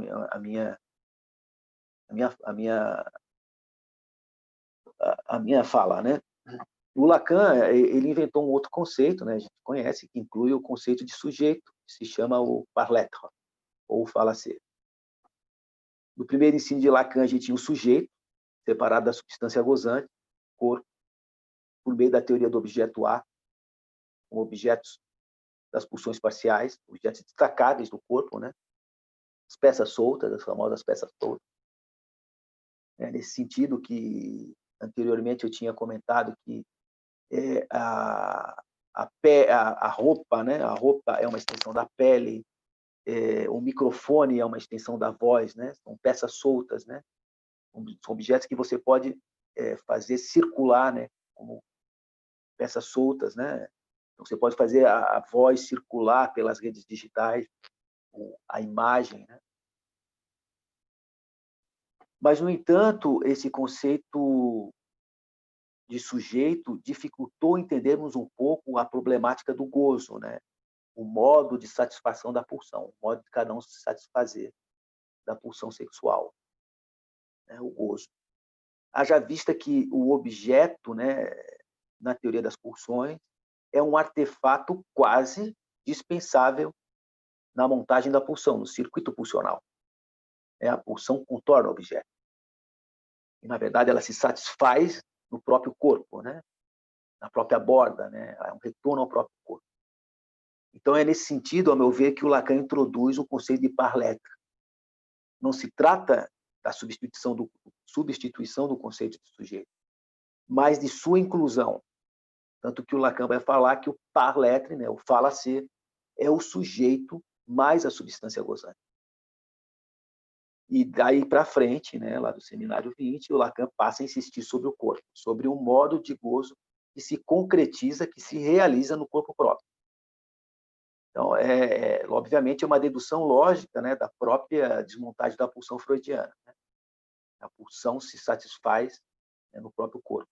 minha fala, né? O Lacan, ele inventou um outro conceito, né? A gente conhece, que inclui o conceito de sujeito, que se chama o parletre, ou falacer. No primeiro ensino de Lacan, a gente tinha o sujeito, separado da substância gozante, corpo, por meio da teoria do objeto A, com objetos das pulsões parciais, objetos destacáveis do corpo, né? As peças soltas, as famosas peças soltas. Nesse sentido que anteriormente eu tinha comentado que a roupa, né? A roupa é uma extensão da pele, o microfone é uma extensão da voz, né? São peças soltas, né? São objetos que você pode fazer circular, né? Como peças soltas, né? Então, você pode fazer a voz circular pelas redes digitais, a imagem, né? Mas, no entanto, esse conceito de sujeito dificultou entendermos um pouco a problemática do gozo, né? O modo de satisfação da pulsão, o modo de cada um se satisfazer da pulsão sexual, né? O gozo. Haja vista que o objeto, né, na teoria das pulsões, é um artefato quase dispensável na montagem da pulsão, no circuito pulsional. A pulsão contorna o objeto. E, na verdade, ela se satisfaz no próprio corpo, né? Na própria borda, né? É um retorno ao próprio corpo. Então, é nesse sentido, a meu ver, que o Lacan introduz o conceito de parletre. Não se trata da substituição do conceito de sujeito, mas de sua inclusão. Tanto que o Lacan vai falar que o parletre, né, o fala-ser, é o sujeito mais a substância gozante. E daí para frente, né, lá do Seminário 20, o Lacan passa a insistir sobre o corpo, sobre um modo de gozo que se concretiza, que se realiza no corpo próprio. Então, obviamente, é uma dedução lógica, né, da própria desmontagem da pulsão freudiana, né? A pulsão se satisfaz, né, no próprio corpo,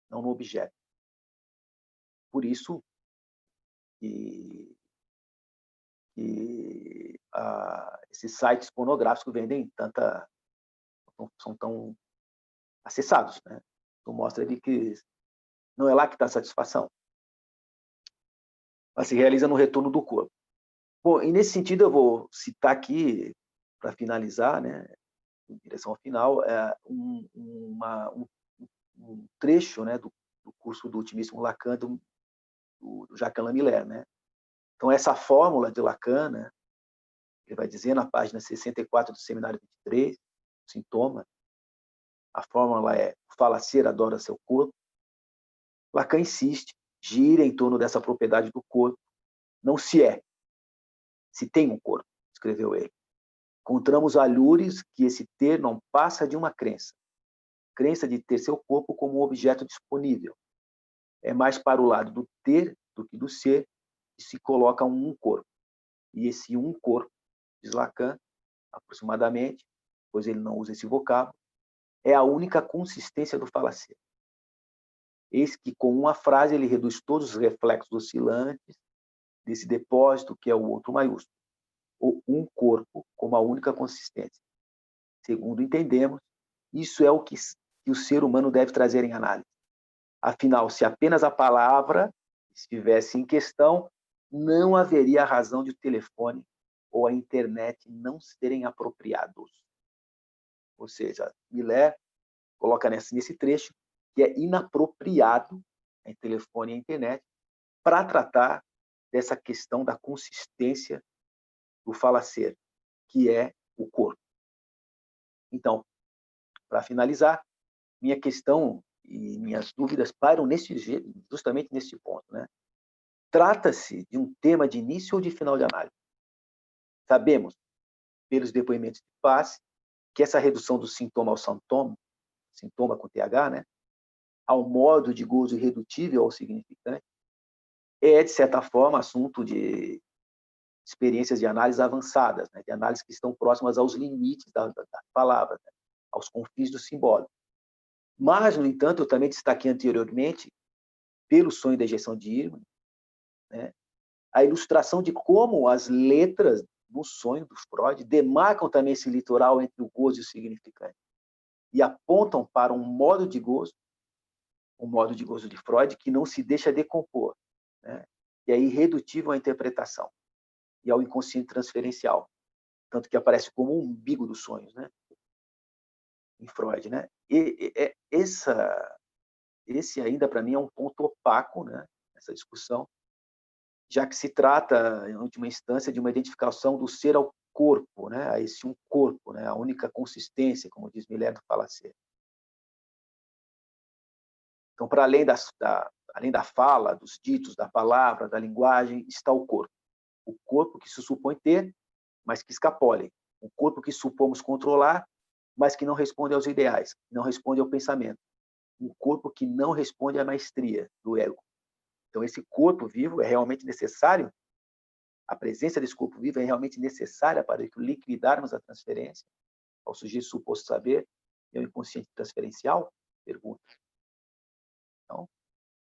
não no objeto. Por isso que esses sites pornográficos vendem são tão acessados, né? Então, mostra ali que não é lá que está a satisfação. Ela se realiza no retorno do corpo. Bom, e nesse sentido eu vou citar aqui, para finalizar, né, em direção ao final, um trecho, né, do curso do Ultimíssimo Lacan, do Jacques Alain Miller, né? Então, essa fórmula de Lacan, né, ele vai dizer na página 64 do Seminário 23, sintoma, a fórmula é: o falacer adora seu corpo. Lacan insiste, gira em torno dessa propriedade do corpo. Não se tem um corpo, escreveu ele. Encontramos alhures que esse ter não passa de uma crença. Crença de ter seu corpo como um objeto disponível. É mais para o lado do ter do que do ser que se coloca um corpo. E esse um corpo, diz Lacan, aproximadamente, pois ele não usa esse vocábulo, é a única consistência do falacer. Eis que, com uma frase, ele reduz todos os reflexos oscilantes desse depósito, que é o outro maiúsculo, ou um corpo com uma única consistência. Segundo entendemos, isso é o que o ser humano deve trazer em análise. Afinal, se apenas a palavra estivesse em questão, não haveria razão de o telefone ou a internet não serem apropriados. Ou seja, Miller coloca nesse trecho que é inapropriado o telefone e a internet para tratar dessa questão da consistência do falacer, que é o corpo. Então, para finalizar, minha questão e minhas dúvidas param justamente nesse ponto, né? Trata-se de um tema de início ou de final de análise? Sabemos, pelos depoimentos de face, que essa redução do sintoma ao sintoma com TH, né, ao modo de gozo irredutível ao significante, é, de certa forma, assunto de experiências de análise avançadas, né, de análise que estão próximas aos limites da palavra, né, aos confins do simbólico. Mas, no entanto, eu também destaquei anteriormente, pelo sonho da ejeção de Irma, né, a ilustração de como as letras no sonho do Freud demarcam também esse litoral entre o gozo e o significante e apontam para um modo de gozo de Freud que não se deixa decompor, né, e é irredutível à interpretação e ao inconsciente transferencial, tanto que aparece como um umbigo dos sonhos, né, em Freud, né? Esse ainda para mim é um ponto opaco, né, nessa discussão, já que se trata, em última instância, de uma identificação do ser ao corpo, né, a esse um corpo, né, a única consistência, como diz Miller do falacer. Então, para além além da fala, dos ditos, da palavra, da linguagem, está o corpo. O corpo que se supõe ter, mas que escapole. O corpo que supomos controlar, mas que não responde aos ideais, não responde ao pensamento. Um corpo que não responde à maestria do ego. Então, esse corpo vivo é realmente necessário, a presença desse corpo vivo é realmente necessária para liquidarmos a transferência ao sujeito suposto saber e ao inconsciente transferencial? Pergunta. Então,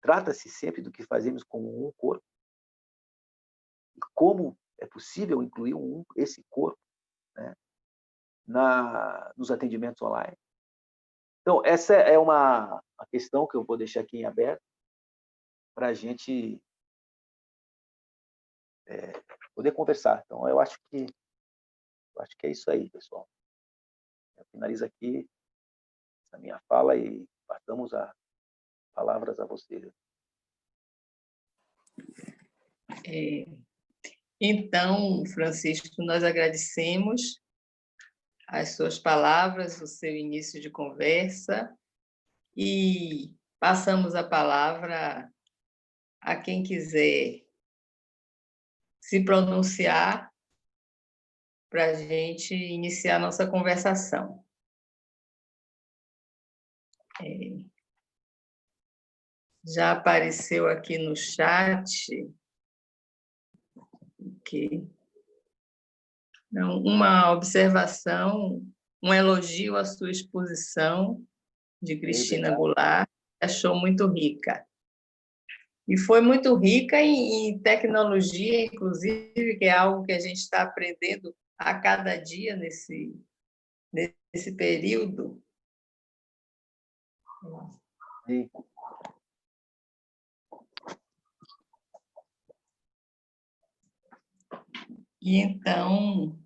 trata-se sempre do que fazemos com um corpo e como é possível incluir esse corpo, né, nos atendimentos online. Então, essa é uma questão que eu vou deixar aqui em aberto para a gente poder conversar. Então, eu acho que é isso aí, pessoal. Eu finalizo aqui essa minha fala e passamos as palavras a vocês. Então, Francisco, nós agradecemos as suas palavras, o seu início de conversa e passamos a palavra a quem quiser se pronunciar para a gente iniciar a nossa conversação. Já apareceu aqui no chat que uma observação, um elogio à sua exposição de Cristina Goulart, achou muito rica. E foi muito rica em tecnologia, inclusive, que é algo que a gente está aprendendo a cada dia nesse período. Sim. E então,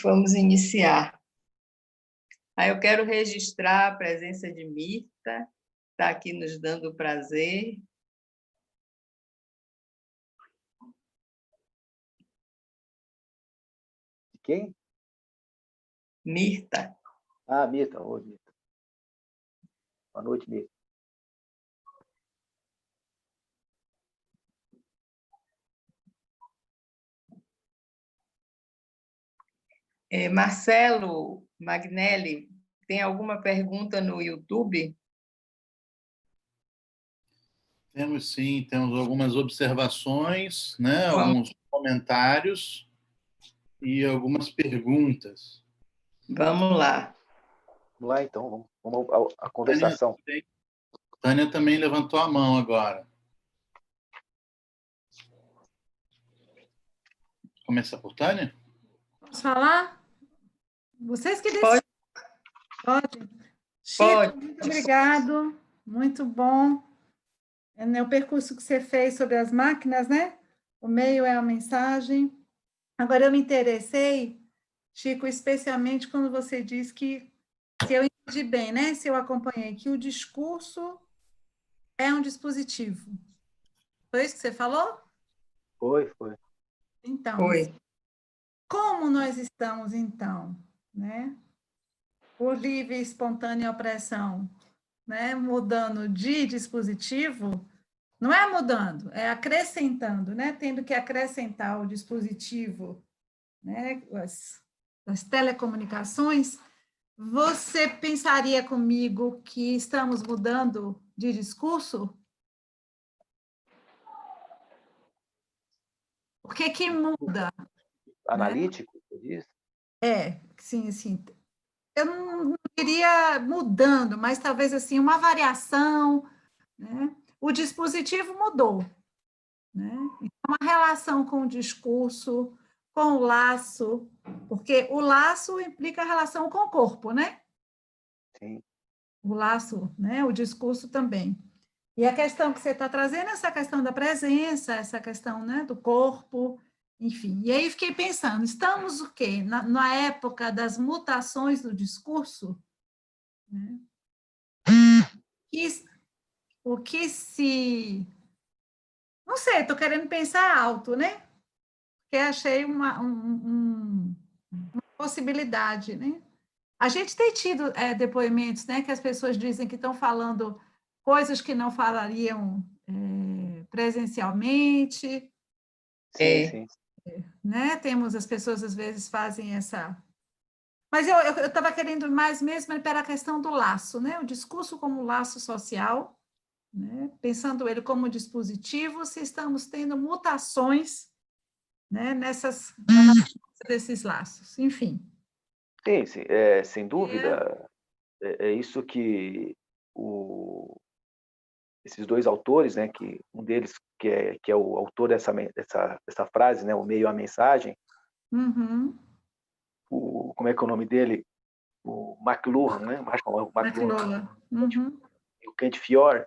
vamos iniciar. Aí eu quero registrar a presença de Mirta, está aqui nos dando prazer. Quem? Mirta. Ah, Mirta. Oi, Mirta. Boa noite, Mirta. Marcelo Magnelli, tem alguma pergunta no YouTube? Temos sim, temos algumas observações, né? Alguns comentários e algumas perguntas. Vamos lá. lá, então, vamos à conversação. Tânia também levantou a mão agora. Começa por Tânia? Posso falar? Vocês que Pode. decidem. Pode. Chico, Pode. muito obrigado. Muito bom. O percurso que você fez sobre as máquinas, né? O meio é a mensagem. Agora, eu me interessei, Chico, especialmente quando você diz que, se eu entendi bem, né? Se eu acompanhei, que o discurso é um dispositivo. Foi isso que você falou? Foi. Então, Foi. como nós estamos, então, né? Por livre e espontânea opressão, né? Mudando de dispositivo, não é mudando, é acrescentando, né? Tendo que acrescentar o dispositivo, né? As telecomunicações. Você pensaria comigo que estamos mudando de discurso? O que que muda? Analítico, você diz? Sim, sim. Eu não diria mudando, mas talvez assim uma variação, né? O dispositivo mudou, né? Então, a relação com o discurso, com o laço, porque o laço implica a relação com o corpo, né? Sim. O laço, né? O discurso também. E a questão que você está trazendo, essa questão da presença, essa questão, né, do corpo, enfim. E aí fiquei pensando, estamos o quê? Na época das mutações do discurso, né? O que se... Não sei, estou querendo pensar alto, né? Porque achei uma possibilidade, né? A gente tem tido depoimentos, né, que as pessoas dizem que estão falando coisas que não falariam presencialmente. Sim. Né? Temos as pessoas às vezes fazem essa. Mas eu estava querendo mais mesmo para a questão do laço, né? O discurso como laço social, né? Pensando ele como dispositivo, se estamos tendo mutações, né? Desses laços, enfim. Sim, sem dúvida. É isso que esses dois autores, né, que um deles que é o autor dessa frase, né, o meio à mensagem, Uhum. como é que é o nome dele? O McLuhan, né? McLuhan. Uhum. E o Kent Fiore,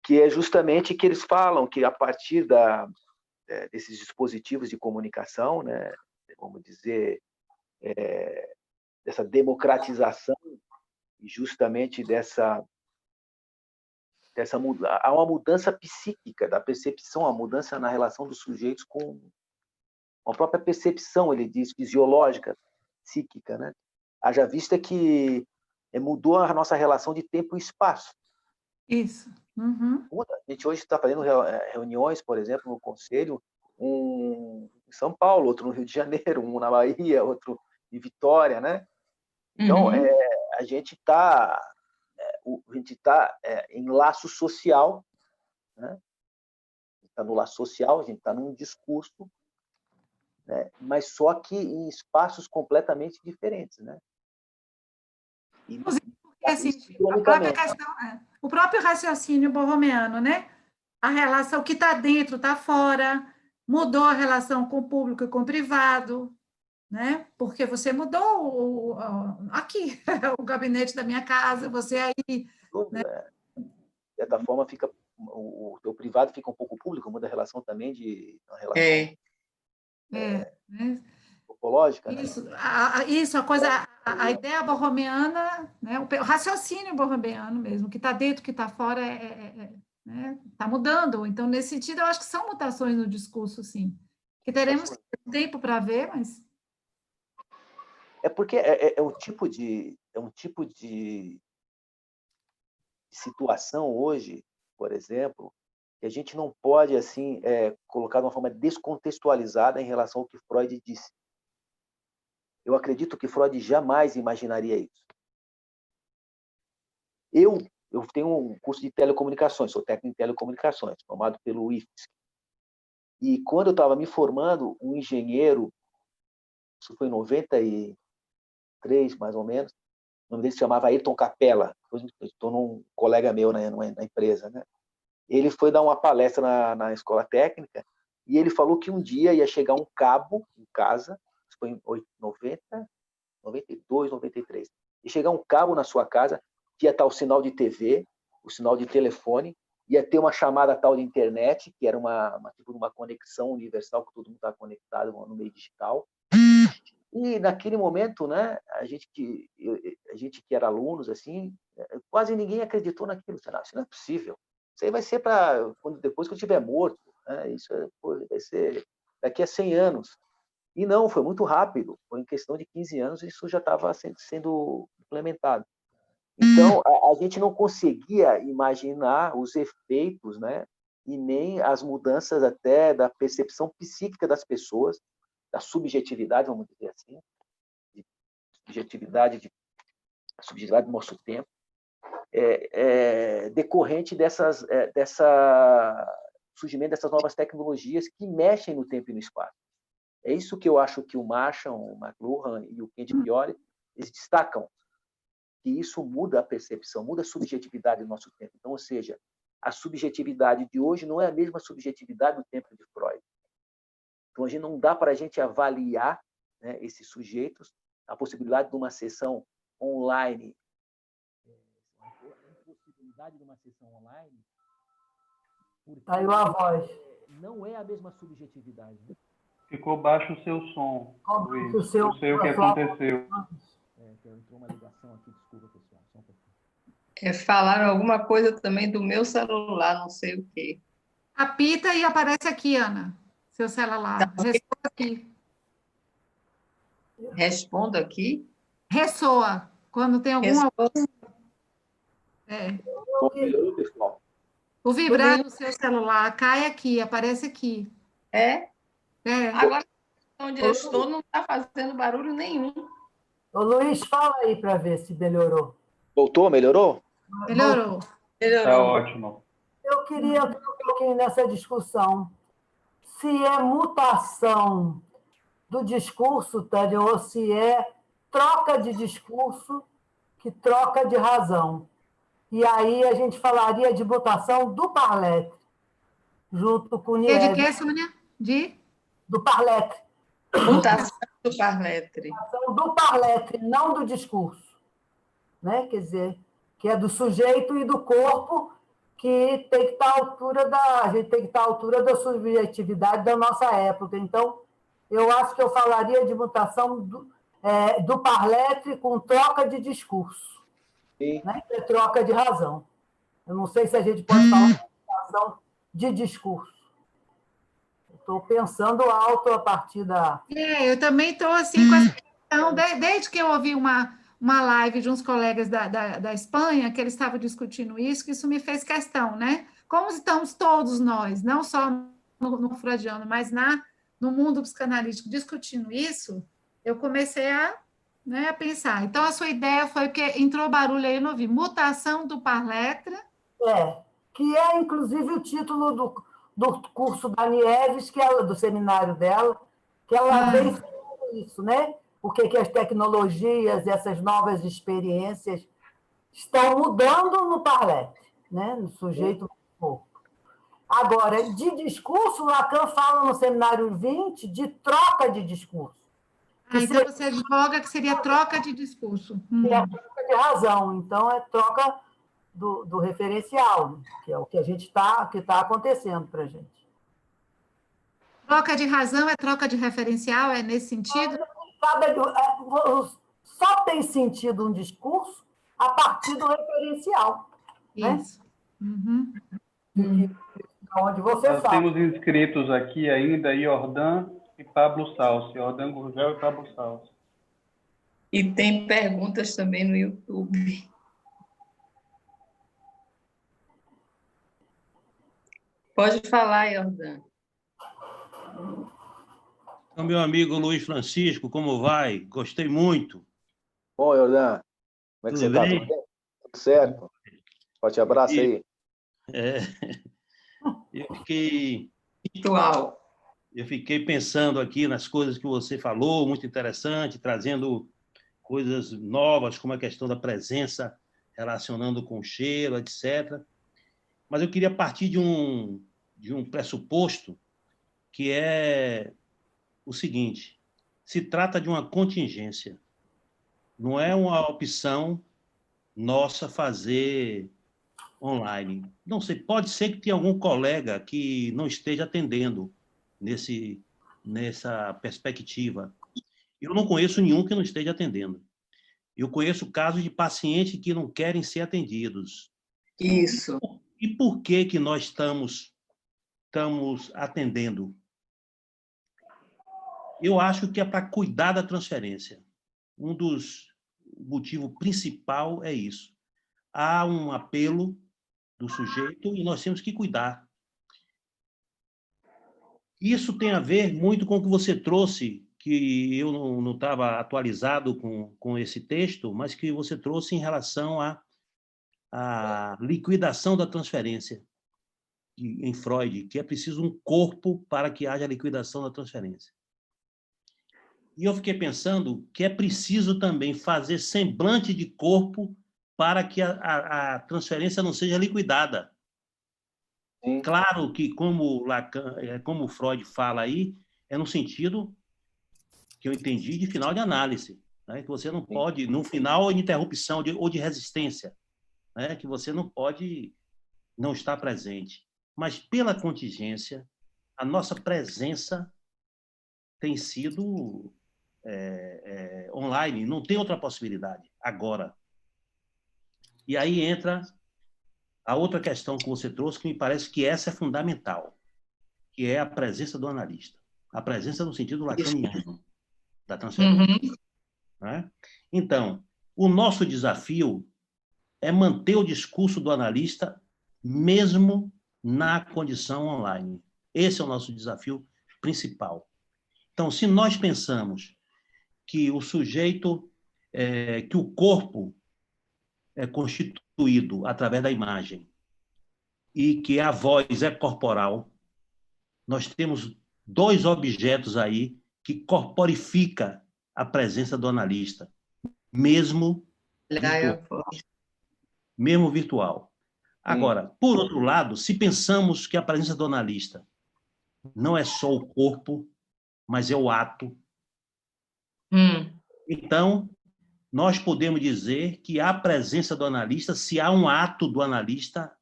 que é justamente que eles falam que a partir desses dispositivos de comunicação, né, vamos dizer, dessa democratização e justamente há uma mudança psíquica da percepção, a mudança na relação dos sujeitos com a própria percepção, ele diz, fisiológica, psíquica, né? Haja vista que mudou a nossa relação de tempo e espaço. Isso. Uhum. A gente hoje está fazendo reuniões, por exemplo, no Conselho, um em São Paulo, outro no Rio de Janeiro, um na Bahia, outro em Vitória, né? Então, a gente está em laço social, né? Está no laço social, a gente está num discurso, né? Mas só que em espaços completamente diferentes, né? Assim, a própria questão, o próprio raciocínio borromeano, né? A relação que está dentro, está fora, mudou a relação com o público e com o privado, né? Porque você mudou aqui, o gabinete da minha casa, você aí... Né? De certa forma, o teu privado fica um pouco público, muda a relação também topológica, né? Isso, a ideia borromeana, né? O raciocínio borromeano mesmo, que está dentro, que está fora, né? Tá mudando. Então, nesse sentido, eu acho que são mutações no discurso, sim. Que teremos tempo para ver, mas... É porque é um tipo de situação hoje, por exemplo, que a gente não pode assim colocar de uma forma descontextualizada em relação ao que Freud disse. Eu acredito que Freud jamais imaginaria isso. Eu tenho um curso de telecomunicações, sou técnico em telecomunicações, formado pelo IFSC. E quando eu estava me formando, um engenheiro, isso foi em 93, mais ou menos, nome dele se chamava Ayrton Capella, depois tornou um colega meu na empresa, né? Ele foi dar uma palestra na escola técnica e ele falou que um dia ia chegar um cabo em casa, isso foi em 90, 92, 93, ia chegar um cabo na sua casa, que ia estar o sinal de TV, o sinal de telefone, ia ter uma chamada tal de internet, que era tipo uma conexão universal, que todo mundo está conectado no meio digital. E naquele momento, né, a gente que era alunos, assim, quase ninguém acreditou naquilo. Isso não é possível. Isso aí vai ser para depois que eu estiver morto. Né? Isso vai ser daqui a 100 anos. E não, foi muito rápido. Foi em questão de 15 anos isso já estava sendo implementado. Então, a gente não conseguia imaginar os efeitos, né, e nem as mudanças até da percepção psíquica das pessoas, da subjetividade, vamos dizer assim, subjetividade do nosso tempo, decorrente surgimento dessas novas tecnologias que mexem no tempo e no espaço. É isso que eu acho que o Marshall, o McLuhan e o Kent Fiore, eles destacam, que isso muda a percepção, muda a subjetividade do nosso tempo. Então, ou seja, a subjetividade de hoje não é a mesma subjetividade do tempo de Freud. Então, a gente não dá para a gente avaliar, né, esses sujeitos, a possibilidade de uma sessão online. A impossibilidade de uma sessão online, porque Saiu a voz. não é a mesma subjetividade. Né? Ficou baixo o seu som, Luiz. Não sei o que aconteceu. Entrou uma ligação aqui, desculpa, pessoal. Só um pouquinho. Falaram alguma coisa também do meu celular, não sei o quê. Apita e aparece aqui, Ana, seu celular. Responda aqui. Respondo aqui. Ressoa. Quando tem alguma... Melhorou, pessoal? O vibrar no seu celular cai aqui, aparece aqui. Agora, onde eu estou, não está fazendo barulho nenhum. Ô, Luiz, fala aí para ver se melhorou. Voltou? Melhorou? Melhorou. Está ótimo. Eu queria entrar um pouquinho nessa discussão. Se é mutação do discurso, Tânia, ou se é troca de discurso que troca de razão. E aí a gente falaria de mutação do Parletre, junto com o Nieves. De que, Sônia? Do Parletre. Mutação do Parletre. Do Parletre, não do discurso. Né? Quer dizer, que é do sujeito e do corpo, que tem que estar à altura a gente tem que estar à altura da subjetividade da nossa época. Então, eu acho que eu falaria de mutação do Parletre com troca de discurso, né? Que é troca de razão. Eu não sei se a gente pode falar de mutação de discurso. Estou pensando alto a partir da... eu também estou assim com essa questão, desde que eu ouvi uma live de uns colegas da Espanha, que eles estavam discutindo isso, que isso me fez questão, né? Como estamos todos nós, não só no freudiano, mas no mundo psicanalítico, discutindo isso, eu comecei a pensar. Então, a sua ideia foi que entrou barulho aí, eu não ouvi, mutação do Parletre. Que é, inclusive, o título do curso da Nieves, do seminário dela, que ela vem falando isso, né? Porque que as tecnologias, essas novas experiências estão mudando no Parletre, né? No sujeito do corpo. Agora, de discurso, Lacan fala no seminário 20 de troca de discurso. Então você advoga que seria troca de discurso. É troca de razão, então é troca do referencial, que é o que a gente que está acontecendo para a gente. Troca de razão é troca de referencial? É nesse sentido? Só tem sentido um discurso a partir do referencial. Isso. Né? Onde você Nós sabe. temos inscritos aqui ainda Jordan e Pablo Salsi. Jordan Gurgel e Pablo Salsi. E tem perguntas também no YouTube. Pode falar, Jordan. Então, meu amigo Luiz Francisco, como vai? Gostei muito. Bom, Jordan, como é que você está? Tudo bem? Tudo certo? Forte abraço aí. Eu fiquei pensando aqui nas coisas que você falou, muito interessante, trazendo coisas novas, como a questão da presença relacionando com o cheiro, etc. Mas eu queria partir de um pressuposto que é o seguinte: se trata de uma contingência, não é uma opção nossa fazer online. Não sei, pode ser que tenha algum colega que não esteja atendendo nessa perspectiva. Eu não conheço nenhum que não esteja atendendo. Eu conheço casos de pacientes que não querem ser atendidos. Isso. E por que que nós estamos atendendo? Eu acho que é para cuidar da transferência. Um dos motivos principal é isso. Há um apelo do sujeito e nós temos que cuidar. Isso tem a ver muito com o que você trouxe, que eu não estava atualizado com esse texto, mas que você trouxe em relação à liquidação da transferência em Freud, que é preciso um corpo para que haja liquidação da transferência. E eu fiquei pensando que é preciso também fazer semblante de corpo para que a transferência não seja liquidada. Sim. Claro que, como Freud fala aí, é no sentido que eu entendi de final de análise, né? Que você não pode, no final, de interrupção ou de resistência, né? Que você não pode não estar presente. Mas, pela contingência, a nossa presença tem sido online, não tem outra possibilidade agora. E aí entra a outra questão que você trouxe, que me parece que essa é fundamental, que é a presença do analista. A presença no sentido lacaniano da transferência. Né? Então, o nosso desafio é manter o discurso do analista mesmo na condição online. Esse é o nosso desafio principal. Então, se nós pensamos que o sujeito, que o corpo é constituído através da imagem e que a voz é corporal, nós temos dois objetos aí que corporifica a presença do analista, mesmo virtual. Agora, por outro lado, se pensamos que a presença do analista não é só o corpo, mas é o ato, então nós podemos dizer que há presença do analista se há um ato do analista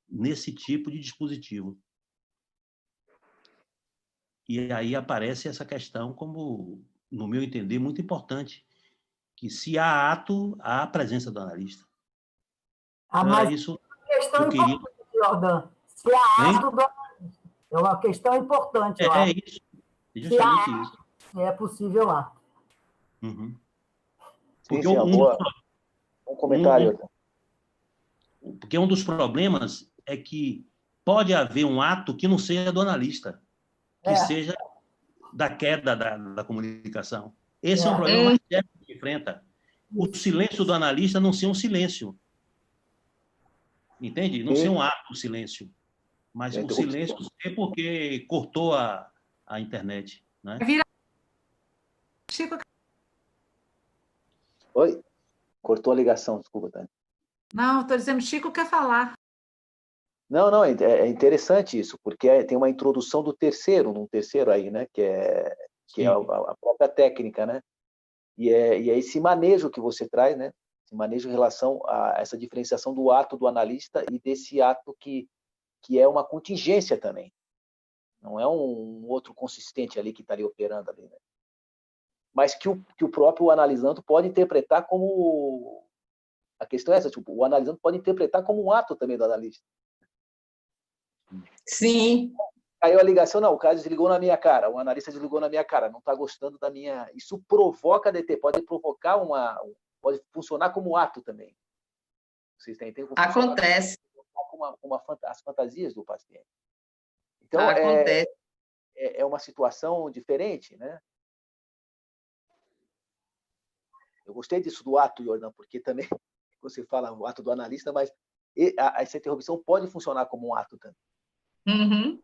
nesse tipo de dispositivo. E aí aparece essa questão como, no meu entender, muito importante, que se há ato, há presença do analista. Mas isso é uma questão eu queria... importante, Jordan. Se há ato do analista. É uma questão importante, eu acho. Isso, justamente isso. É possível lá. Uhum. Porque um comentário. Porque um dos problemas é que pode haver um ato que não seja do analista, que seja da queda da comunicação. Esse é um problema mais sério que a gente enfrenta. O silêncio do analista não ser um silêncio. Entende? Não ser um ato, o silêncio. Mas o silêncio é porque cortou a internet. Né? Chico... Oi? Cortou a ligação, desculpa, Tânia. Não, estou dizendo, Chico quer falar. Não, é interessante isso, porque tem uma introdução do num terceiro aí, né? Que é a própria técnica, né? E é esse manejo que você traz, né? Esse manejo em relação a essa diferenciação do ato do analista e desse ato que é uma contingência também. Não é um outro consistente ali que está ali operando ali, né? Mas que o próprio analisando pode interpretar como... A questão é essa, tipo, o analisando pode interpretar como um ato também do analista. Sim. Caiu a ligação, não, o cara desligou na minha cara, o analista desligou na minha cara, não está gostando da minha... Isso provoca DT, pode provocar pode funcionar como ato também. Vocês têm Acontece. As fantasias do paciente. Então, acontece. É uma situação diferente, né? Eu gostei disso do ato, Jordan, porque também você fala o ato do analista, mas essa interrupção pode funcionar como um ato também. Uhum.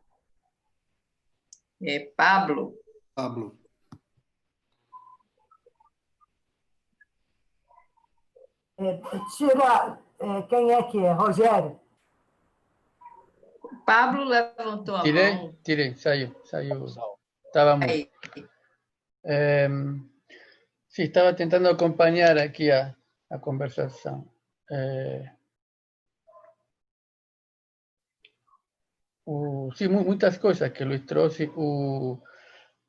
Pablo. Tira, quem é que é? Rogério? Pablo levantou a mão. Tirei, saiu. Estava mudo. Aí. Sí, estaba tentando acompañar aquí a conversação. Sim, muitas coisas que Luiz trouxe.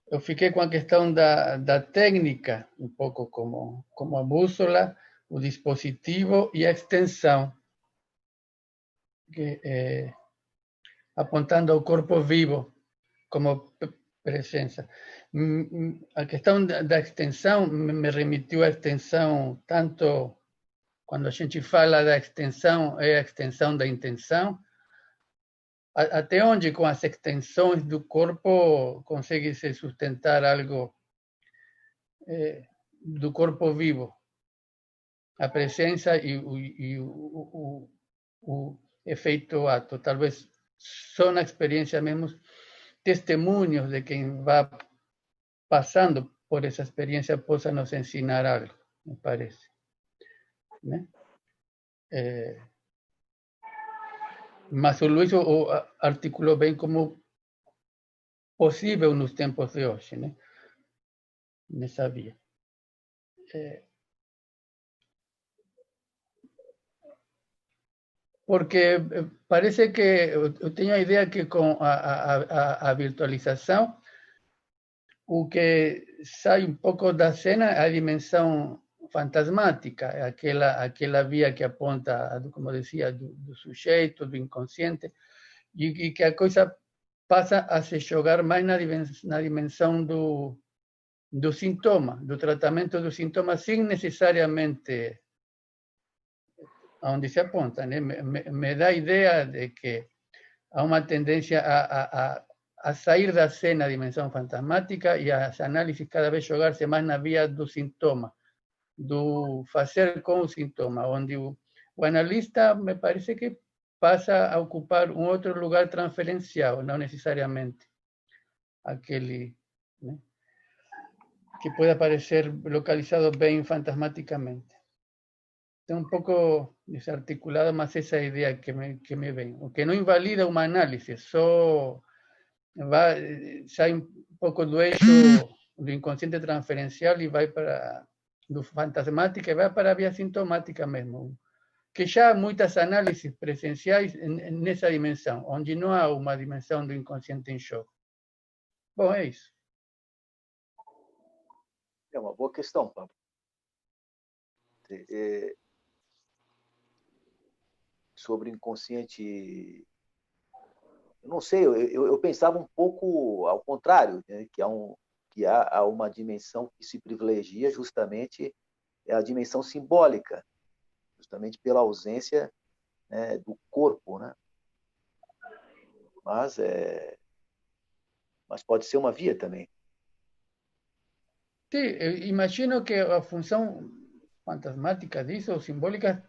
Eu fiquei com a questão da técnica, um pouco como a bússola, o dispositivo e a extensão, apontando ao corpo vivo como presença. A questão da extensão me remitiu à extensão, tanto quando a gente fala da extensão, é a extensão da intenção, até onde com as extensões do corpo consegue se sustentar algo do corpo vivo, a presença e o efeito ato. Talvez só na experiência mesmo testemunhos de quem vai passando por essa experiência possa nos ensinar algo, me parece, né? Mas o Luiz articulou bem como possível nos tempos de hoje, né? Nessa via. Porque parece que eu tenho a ideia que com a virtualização, o que sai um pouco da cena é a dimensão fantasmática, aquela via que aponta, como dizia, do sujeito, do inconsciente, e que a coisa passa a se jogar mais na dimensão do sintoma, do tratamento do sintoma, sem necessariamente aonde se aponta, né? Me dá a ideia de que há uma tendência a sair da cena a dimensão fantasmática e as análises cada vez jogar-se mais na via do sintoma, do fazer com o sintoma, onde o analista me parece que passa a ocupar um outro lugar transferencial, não necessariamente aquele, né, que pode aparecer localizado bem fantasmaticamente. Então, um pouco desarticulado, mas essa é a ideia que me vem. O que não invalida uma análise, só sai um pouco do eixo do inconsciente transferencial e vai para do fantasmática e vai para a via sintomática mesmo. Que já há muitas análises presenciais nessa dimensão, onde não há uma dimensão do inconsciente em jogo. Bom, é isso. É uma boa questão, Pablo. Sobre o inconsciente, eu não sei, eu pensava um pouco ao contrário, né? que há uma dimensão que se privilegia justamente é a dimensão simbólica, justamente pela ausência, né, do corpo, né? Mas pode ser uma via também. Sim, eu imagino que a função fantasmática disso, ou simbólica,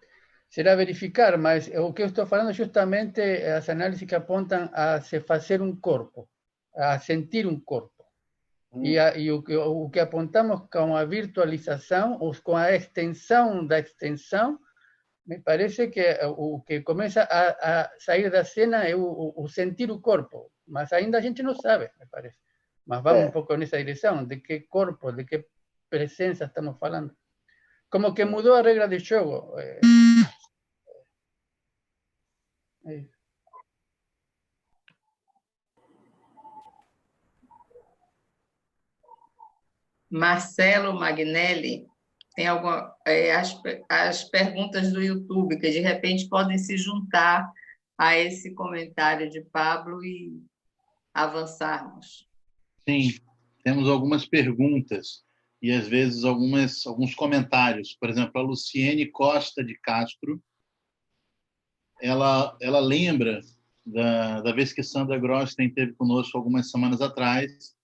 será verificar, mas o que eu estou falando justamente é as análises que apontam a se fazer um corpo, a sentir um corpo. E o que apontamos com a virtualização, ou com a extensão da extensão, me parece que o que começa a sair da cena é o sentir o corpo, mas ainda a gente não sabe, me parece. Mas vamos um pouco nessa direção, de que corpo, de que presença estamos falando. Como que mudou a regra de jogo. Marcelo Magnelli tem as perguntas do YouTube, que de repente podem se juntar a esse comentário de Pablo e avançarmos. Sim, temos algumas perguntas e, às vezes, alguns comentários. Por exemplo, a Luciene Costa de Castro, ela lembra da vez que Sandra Grosten esteve conosco algumas semanas atrás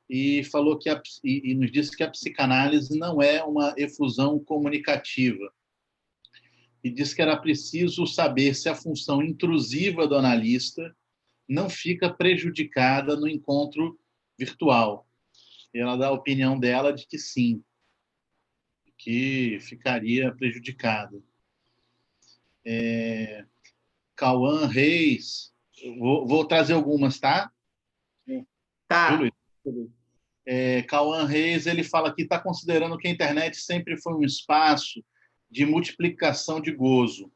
e falou e nos disse que a psicanálise não é uma efusão comunicativa. E disse que era preciso saber se a função intrusiva do analista não fica prejudicada no encontro virtual. E ela dá a opinião dela de que sim, que que ficaria prejudicado. Cauã Reis, vou trazer algumas, tá? Tá. Cauã Reis, ele fala que está considerando que a internet sempre foi um espaço de multiplicação de gozo.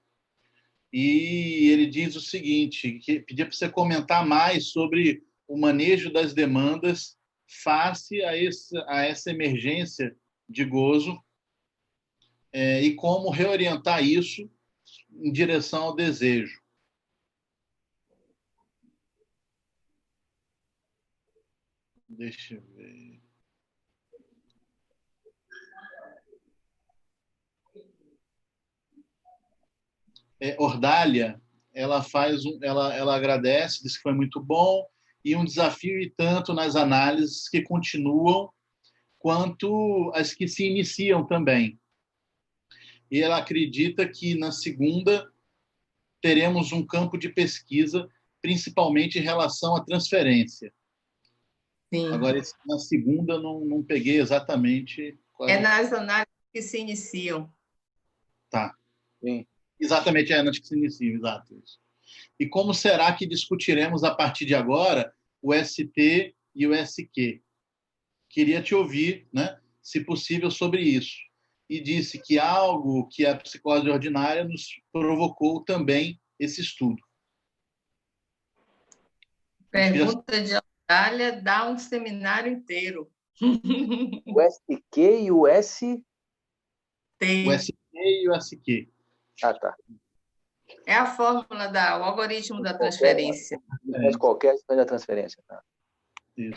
E ele diz o seguinte, que pedia para você comentar mais sobre o manejo das demandas face a essa emergência de gozo e como reorientar isso em direção ao desejo. Deixa eu ver. Ordália, ela agradece, diz que foi muito bom, e um desafio e tanto nas análises que continuam, quanto as que se iniciam também. E ela acredita que na segunda teremos um campo de pesquisa, principalmente em relação à transferência. Sim. Agora, na segunda, não peguei exatamente... nas análises que se iniciam. Tá. Sim. Exatamente, antes que se iniciam, exato. Isso. E como será que discutiremos, a partir de agora, o ST e o SQ? Queria te ouvir, né, se possível, sobre isso. E disse que algo que a psicose ordinária nos provocou também esse estudo. Pergunta de Ordália dá um seminário inteiro. O SQ e o S... O SQ e o SQ. Ah, tá. É a fórmula o algoritmo da transferência. Mas qualquer da transferência. Tá? Isso.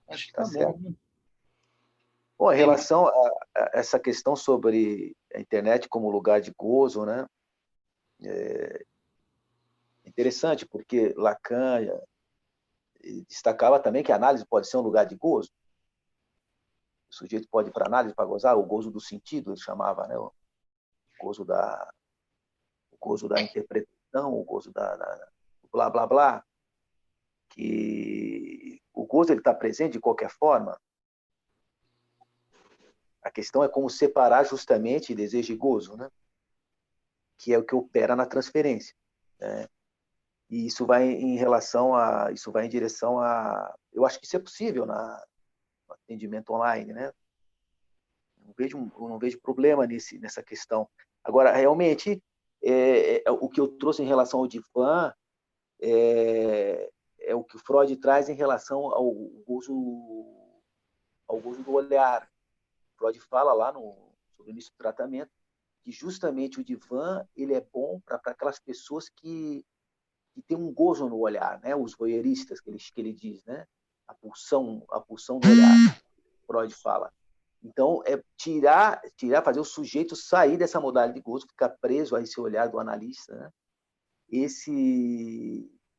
Acho que tá bom. Bom, em relação a essa questão sobre a internet como lugar de gozo, né? É interessante, porque Lacan destacava também que a análise pode ser um lugar de gozo. O sujeito pode ir para a análise para gozar, o gozo do sentido, ele chamava, né? O gozo da interpretação, o gozo da blá, blá, blá. Que o gozo está presente de qualquer forma. A questão é como separar justamente desejo e gozo, né? Que é o que opera na transferência, né? E isso vai em direção a, eu acho que isso é possível no atendimento online, né? Eu não vejo problema nessa questão. Agora, realmente, o que eu trouxe em relação ao divã é o que o Freud traz em relação ao gozo do olhar. Freud fala lá sobre o início do tratamento que justamente o divã ele é bom para aquelas pessoas que têm um gozo no olhar, né? Os voyeuristas que ele diz, né? A pulsão do olhar. Freud fala. Então é fazer o sujeito sair dessa modalidade de gozo, ficar preso a esse olhar do analista, né? E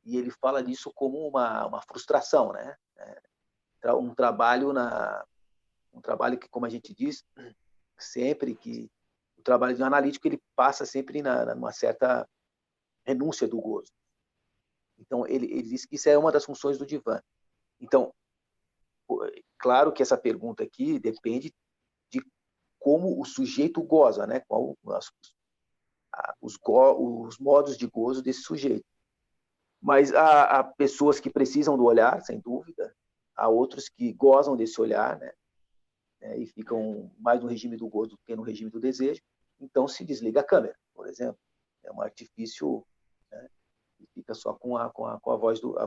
ele fala disso como uma frustração, né? Um trabalho que, como a gente diz, sempre que o trabalho de um analítico ele passa sempre numa certa renúncia do gozo. Então ele diz que isso é uma das funções do divã. Então, claro que essa pergunta aqui depende de como o sujeito goza, né? Qual os modos de gozo desse sujeito. Mas há pessoas que precisam do olhar, sem dúvida. Há outros que gozam desse olhar, né? E ficam mais no regime do gozo do que no regime do desejo. Então, se desliga a câmera, por exemplo. É um artifício, né? E fica só com a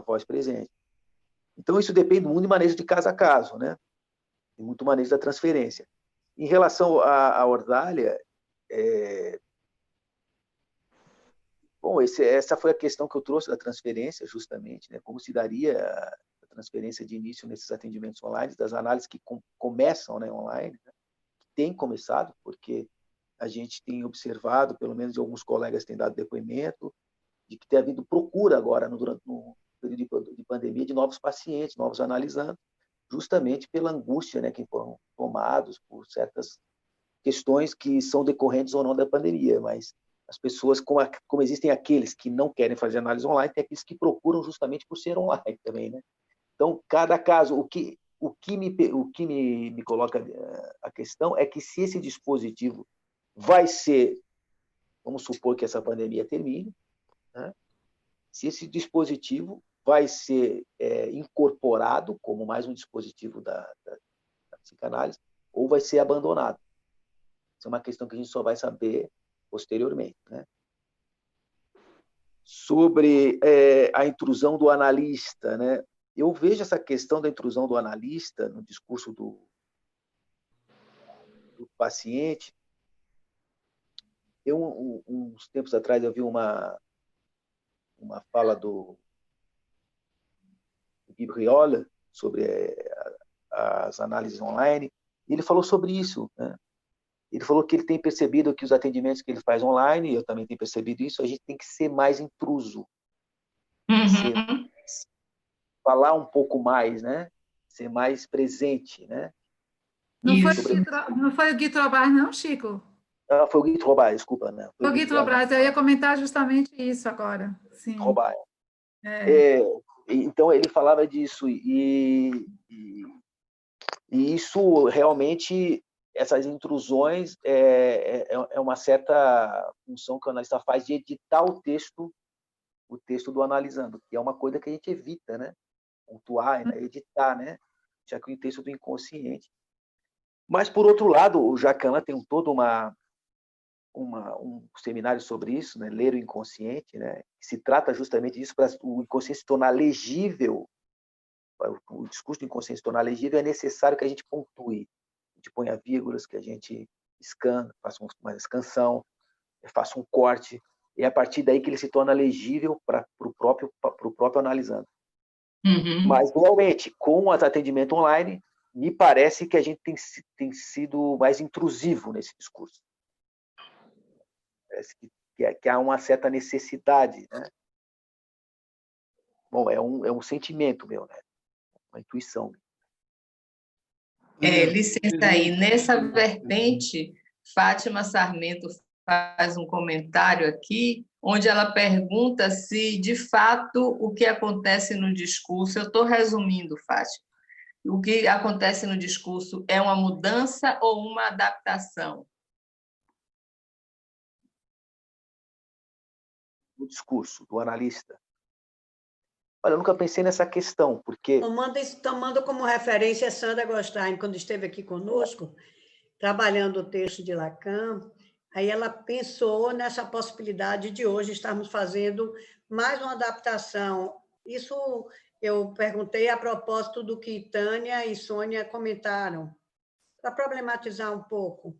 voz presente. Então, isso depende muito de manejo de caso a caso, né? E muito manejo da transferência. Em relação à Ordália, bom, essa foi a questão que eu trouxe da transferência, justamente, né? Como se daria a transferência de início nesses atendimentos online, das análises que começam, né, online, né? Que tem começado, porque a gente tem observado, pelo menos alguns colegas têm dado depoimento, de que tem havido procura agora, durante o período de pandemia, de novos pacientes, novos analisandos, justamente pela angústia, né, que foram tomados por certas questões que são decorrentes ou não da pandemia, mas as pessoas, como existem aqueles que não querem fazer análise online, tem aqueles que procuram justamente por ser online também, né? Então, cada caso, o o que me coloca a questão é que se esse dispositivo vai ser, vamos supor que essa pandemia termine, né? Se esse dispositivo vai ser incorporado como mais um dispositivo da psicanálise ou vai ser abandonado. Isso é uma questão que a gente só vai saber posteriormente, né? Sobre a intrusão do analista, né? Eu vejo essa questão da intrusão do analista no discurso do paciente. Uns tempos atrás, eu vi uma fala do Guy Briola sobre as análises online, e ele falou sobre isso, né? Ele falou que ele tem percebido que os atendimentos que ele faz online, eu também tenho percebido isso, a gente tem que ser mais intruso. Falar um pouco mais, né? Ser mais presente, né? Não foi o Guy Trobraz, não, Chico? Ah, foi o Guy Trobraz, desculpa. Né? Foi o Guy Trobraz, eu ia comentar justamente isso agora. Sim. Trobraz. Então, ele falava disso, e isso realmente, essas intrusões, é uma certa função que o analista faz de editar o texto do analisando, que é uma coisa que a gente evita, né? Pontuar, né? Editar, né? Já que o texto do inconsciente. Mas, por outro lado, o Jacan tem todo um seminário sobre isso, né? Ler o inconsciente, né? Se trata justamente disso, para o inconsciente se tornar legível, para o discurso do inconsciente se tornar legível, é necessário que a gente pontue, a gente ponha vírgulas, que a gente faça uma escansão, faça um corte, e é a partir daí que ele se torna legível para o próprio analisando. Mas, realmente, com o atendimento online, me parece que a gente tem sido mais intrusivo nesse discurso. Parece que há uma certa necessidade, né? Bom, é um sentimento meu, né? Uma intuição. Licença aí, nessa vertente, Fátima Sarmento faz um comentário aqui, onde ela pergunta se, de fato, o que acontece no discurso, eu estou resumindo, Fátima, o que acontece no discurso é uma mudança ou uma adaptação? O discurso do analista. Olha, eu nunca pensei nessa questão, porque... Tomando como referência Sandra Gostein, quando esteve aqui conosco, trabalhando o texto de Lacan, aí ela pensou nessa possibilidade de hoje estarmos fazendo mais uma adaptação. Isso eu perguntei a propósito do que Tânia e Sônia comentaram, para problematizar um pouco.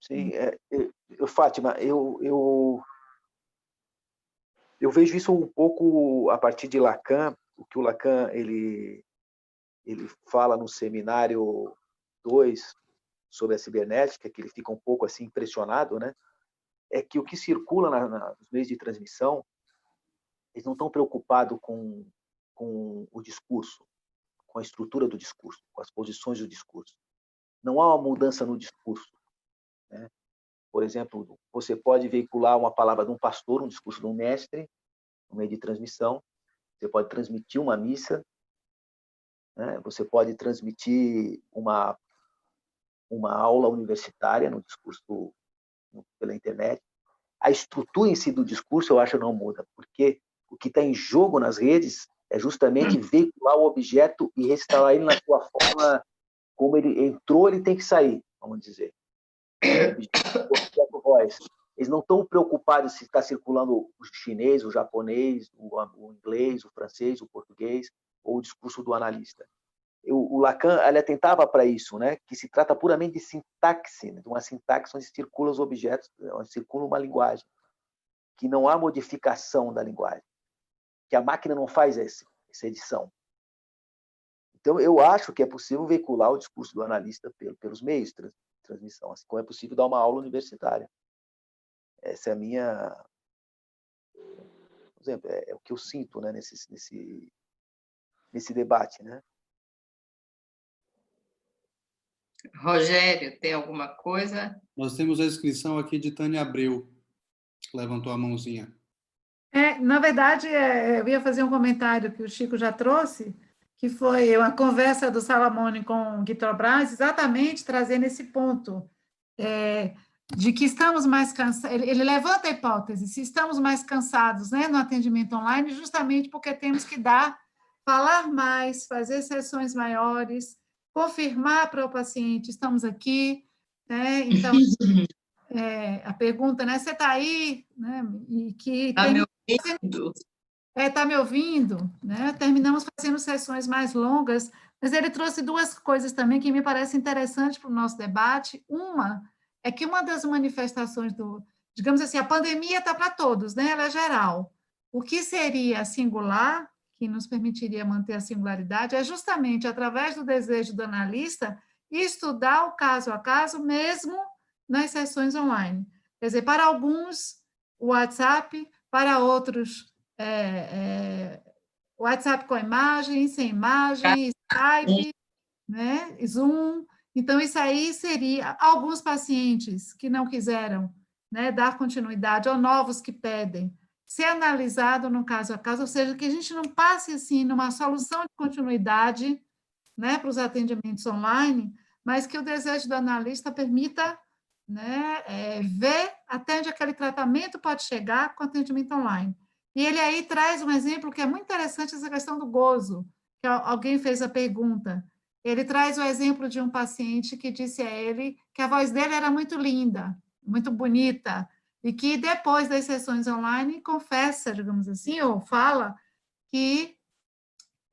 Sim, Fátima, eu vejo isso um pouco a partir de Lacan, o que o Lacan ele fala no seminário 2 sobre a cibernética, que ele fica um pouco assim impressionado, né? É que o que circula nos meios de transmissão, eles não estão preocupados com o discurso, com a estrutura do discurso, com as posições do discurso. Não há uma mudança no discurso, né? Por exemplo, você pode veicular uma palavra de um pastor, um discurso de um mestre, no meio de transmissão. Você pode transmitir uma missa, né? Você pode transmitir uma aula universitária no discurso pela internet. A estrutura em si do discurso, eu acho, não muda, porque o que está em jogo nas redes é justamente veicular o objeto e restaurar ele na sua forma, como ele entrou, ele tem que sair, vamos dizer. O voz. Eles não estão preocupados se está circulando o chinês, o japonês, o inglês, o francês, o português, ou o discurso do analista. O Lacan atentava para isso, né? Que se trata puramente de sintaxe, de uma sintaxe onde circulam os objetos, onde circula uma linguagem, que não há modificação da linguagem, que a máquina não faz essa edição. Então, eu acho que é possível veicular o discurso do analista pelos meios de transmissão, assim como é possível dar uma aula universitária. Essa é a minha... Por exemplo, é o que eu sinto, né, nesse debate, né? Rogério, tem alguma coisa? Nós temos a inscrição aqui de Tânia Abreu, que levantou a mãozinha. Na verdade, eu ia fazer um comentário que o Chico já trouxe, que foi uma conversa do Salamone com o Guitrobras, exatamente trazendo esse ponto de que estamos mais cansados. Ele levanta a hipótese, se estamos mais cansados, né, no atendimento online, justamente porque temos que falar mais, fazer sessões maiores, confirmar para o paciente, estamos aqui, né? Então, a pergunta, né, você está aí, né, e que Está me ouvindo? Está me ouvindo, né? Terminamos fazendo sessões mais longas, mas ele trouxe duas coisas também que me parecem interessantes para o nosso debate. Uma é que uma das manifestações digamos assim, a pandemia está para todos, né? Ela é geral. O que seria singular, que nos permitiria manter a singularidade, é justamente através do desejo do analista estudar o caso a caso, mesmo nas sessões online. Quer dizer, para alguns, o WhatsApp, para outros, WhatsApp com imagem, sem imagem, Skype, né? Zoom. Então, isso aí seria alguns pacientes que não quiseram, né, dar continuidade, ou novos que pedem, ser analisado no caso a caso, ou seja, que a gente não passe assim numa solução de continuidade, né, para os atendimentos online, mas que o desejo do analista permita, né, ver até onde aquele tratamento pode chegar com atendimento online. E ele aí traz um exemplo que é muito interessante, essa questão do gozo, que alguém fez a pergunta. Ele traz o exemplo de um paciente que disse a ele que a voz dele era muito linda, muito bonita, e que depois das sessões online confessa, digamos assim, ou fala que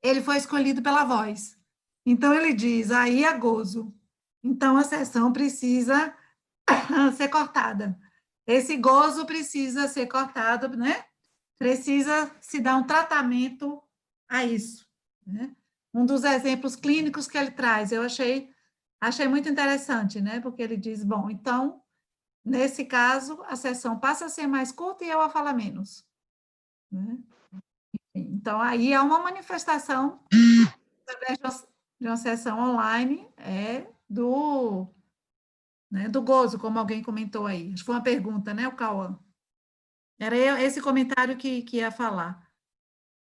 ele foi escolhido pela voz. Então, ele diz, aí é gozo. Então, a sessão precisa ser cortada. Esse gozo precisa ser cortado, né? Precisa se dar um tratamento a isso, né? Um dos exemplos clínicos que ele traz, eu achei muito interessante, né? Porque ele diz, bom, então, nesse caso, a sessão passa a ser mais curta e eu a falar menos, né? Então, aí há uma manifestação, através de uma sessão online, do gozo, como alguém comentou aí. Acho que foi uma pergunta, né, o Cauã? Era esse comentário que ia falar.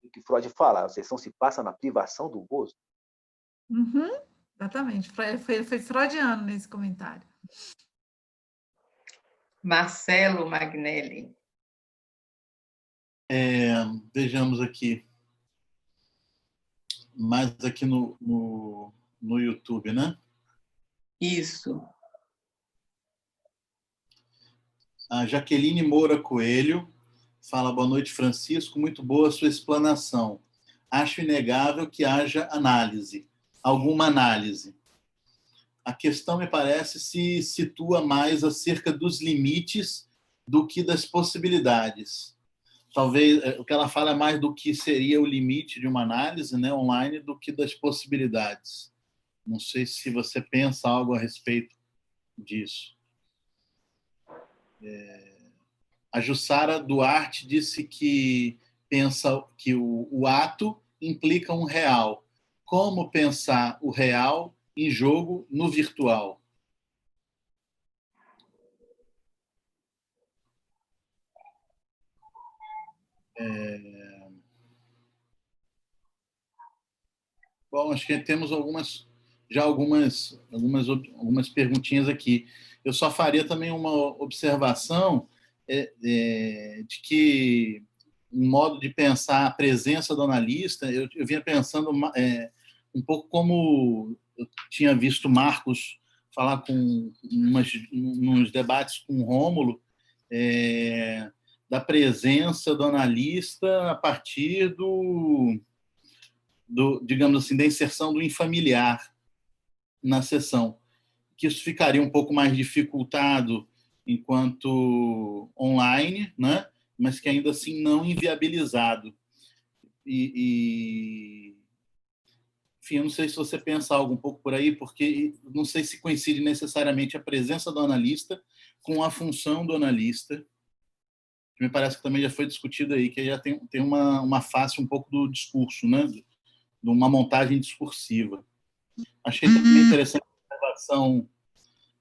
O que Freud fala, a sessão se passa na privação do gozo. Uhum, exatamente. Foi freudiano nesse comentário. Marcelo Magnelli. Vejamos aqui. Mais aqui no YouTube, né? Isso. A Jaqueline Moura Coelho fala, boa noite, Francisco, muito boa a sua explanação. Acho inegável que haja análise, alguma análise. A questão, me parece, se situa mais acerca dos limites do que das possibilidades. Talvez o que ela fala é mais do que seria o limite de uma análise, né, online do que das possibilidades. Não sei se você pensa algo a respeito disso. A Jussara Duarte disse que pensa que o ato implica um real. Como pensar o real em jogo no virtual? Bom, acho que temos algumas perguntinhas aqui. Eu só faria também uma observação de que um modo de pensar a presença do analista, eu vinha pensando um pouco como eu tinha visto Marcos falar nos debates com o Rômulo, da presença do analista a partir digamos assim, da inserção do infamiliar na sessão, que isso ficaria um pouco mais dificultado enquanto online, né? Mas que ainda assim não inviabilizado. Enfim, eu não sei se você pensa algo um pouco por aí, porque não sei se coincide necessariamente a presença do analista com a função do analista, que me parece que também já foi discutido aí, que já tem uma face um pouco do discurso, né? De uma montagem discursiva. Achei também interessante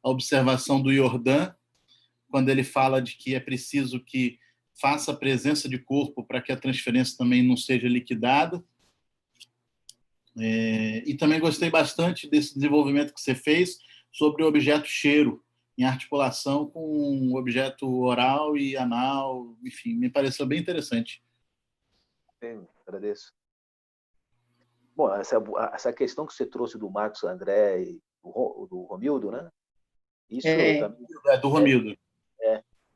a observação do Jordan, quando ele fala de que é preciso que faça a presença de corpo para que a transferência também não seja liquidada. E também gostei bastante desse desenvolvimento que você fez sobre o objeto cheiro, em articulação com o objeto oral e anal, enfim, me pareceu bem interessante. Bem, agradeço. Bom, essa questão que você trouxe do Marcos André e do Romildo, né? Isso também, do Romildo.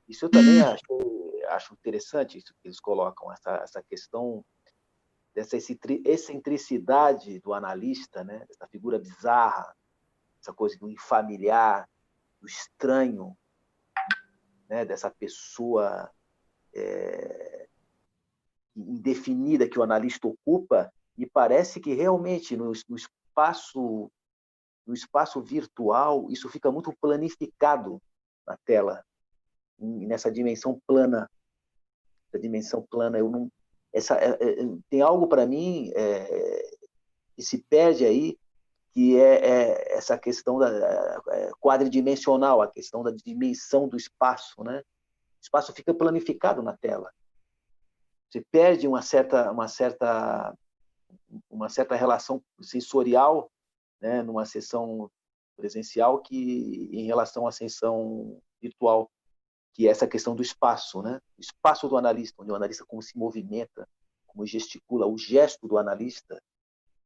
Isso eu também acho interessante, isso que eles colocam, essa questão dessa excentricidade do analista, né? Essa figura bizarra, essa coisa do infamiliar, do estranho, né? Dessa pessoa indefinida que o analista ocupa, e parece que realmente no espaço virtual isso fica muito planificado na tela, nessa dimensão plana. Essa dimensão plana, tem algo para mim que se perde aí, que é essa questão da quadridimensional, a questão da dimensão do espaço, né? O espaço fica planificado na tela. Você perde uma certa relação sensorial, né, numa sessão presencial, que em relação à sessão virtual, que é essa questão do espaço, né? O espaço do analista, onde o analista como se movimenta, como gesticula, o gesto do analista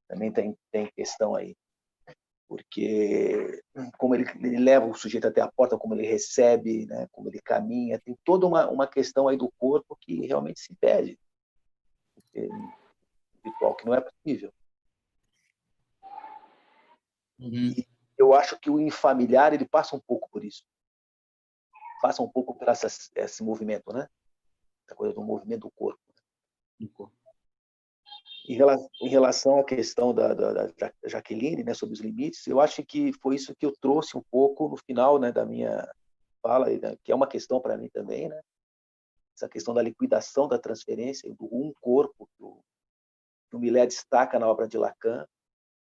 também tem questão aí, porque como ele leva o sujeito até a porta, como ele recebe, né, como ele caminha, tem toda uma questão aí do corpo que realmente se perde, virtual, que não é possível. E eu acho que o infamiliar ele passa um pouco por isso, passa um pouco por esse movimento, né? Essa coisa do movimento do corpo. Em relação à questão da Jaqueline, né, sobre os limites, eu acho que foi isso que eu trouxe um pouco no final, né, da minha fala, que é uma questão para mim também, né? Essa questão da liquidação da transferência, do um corpo, que o Millet destaca na obra de Lacan,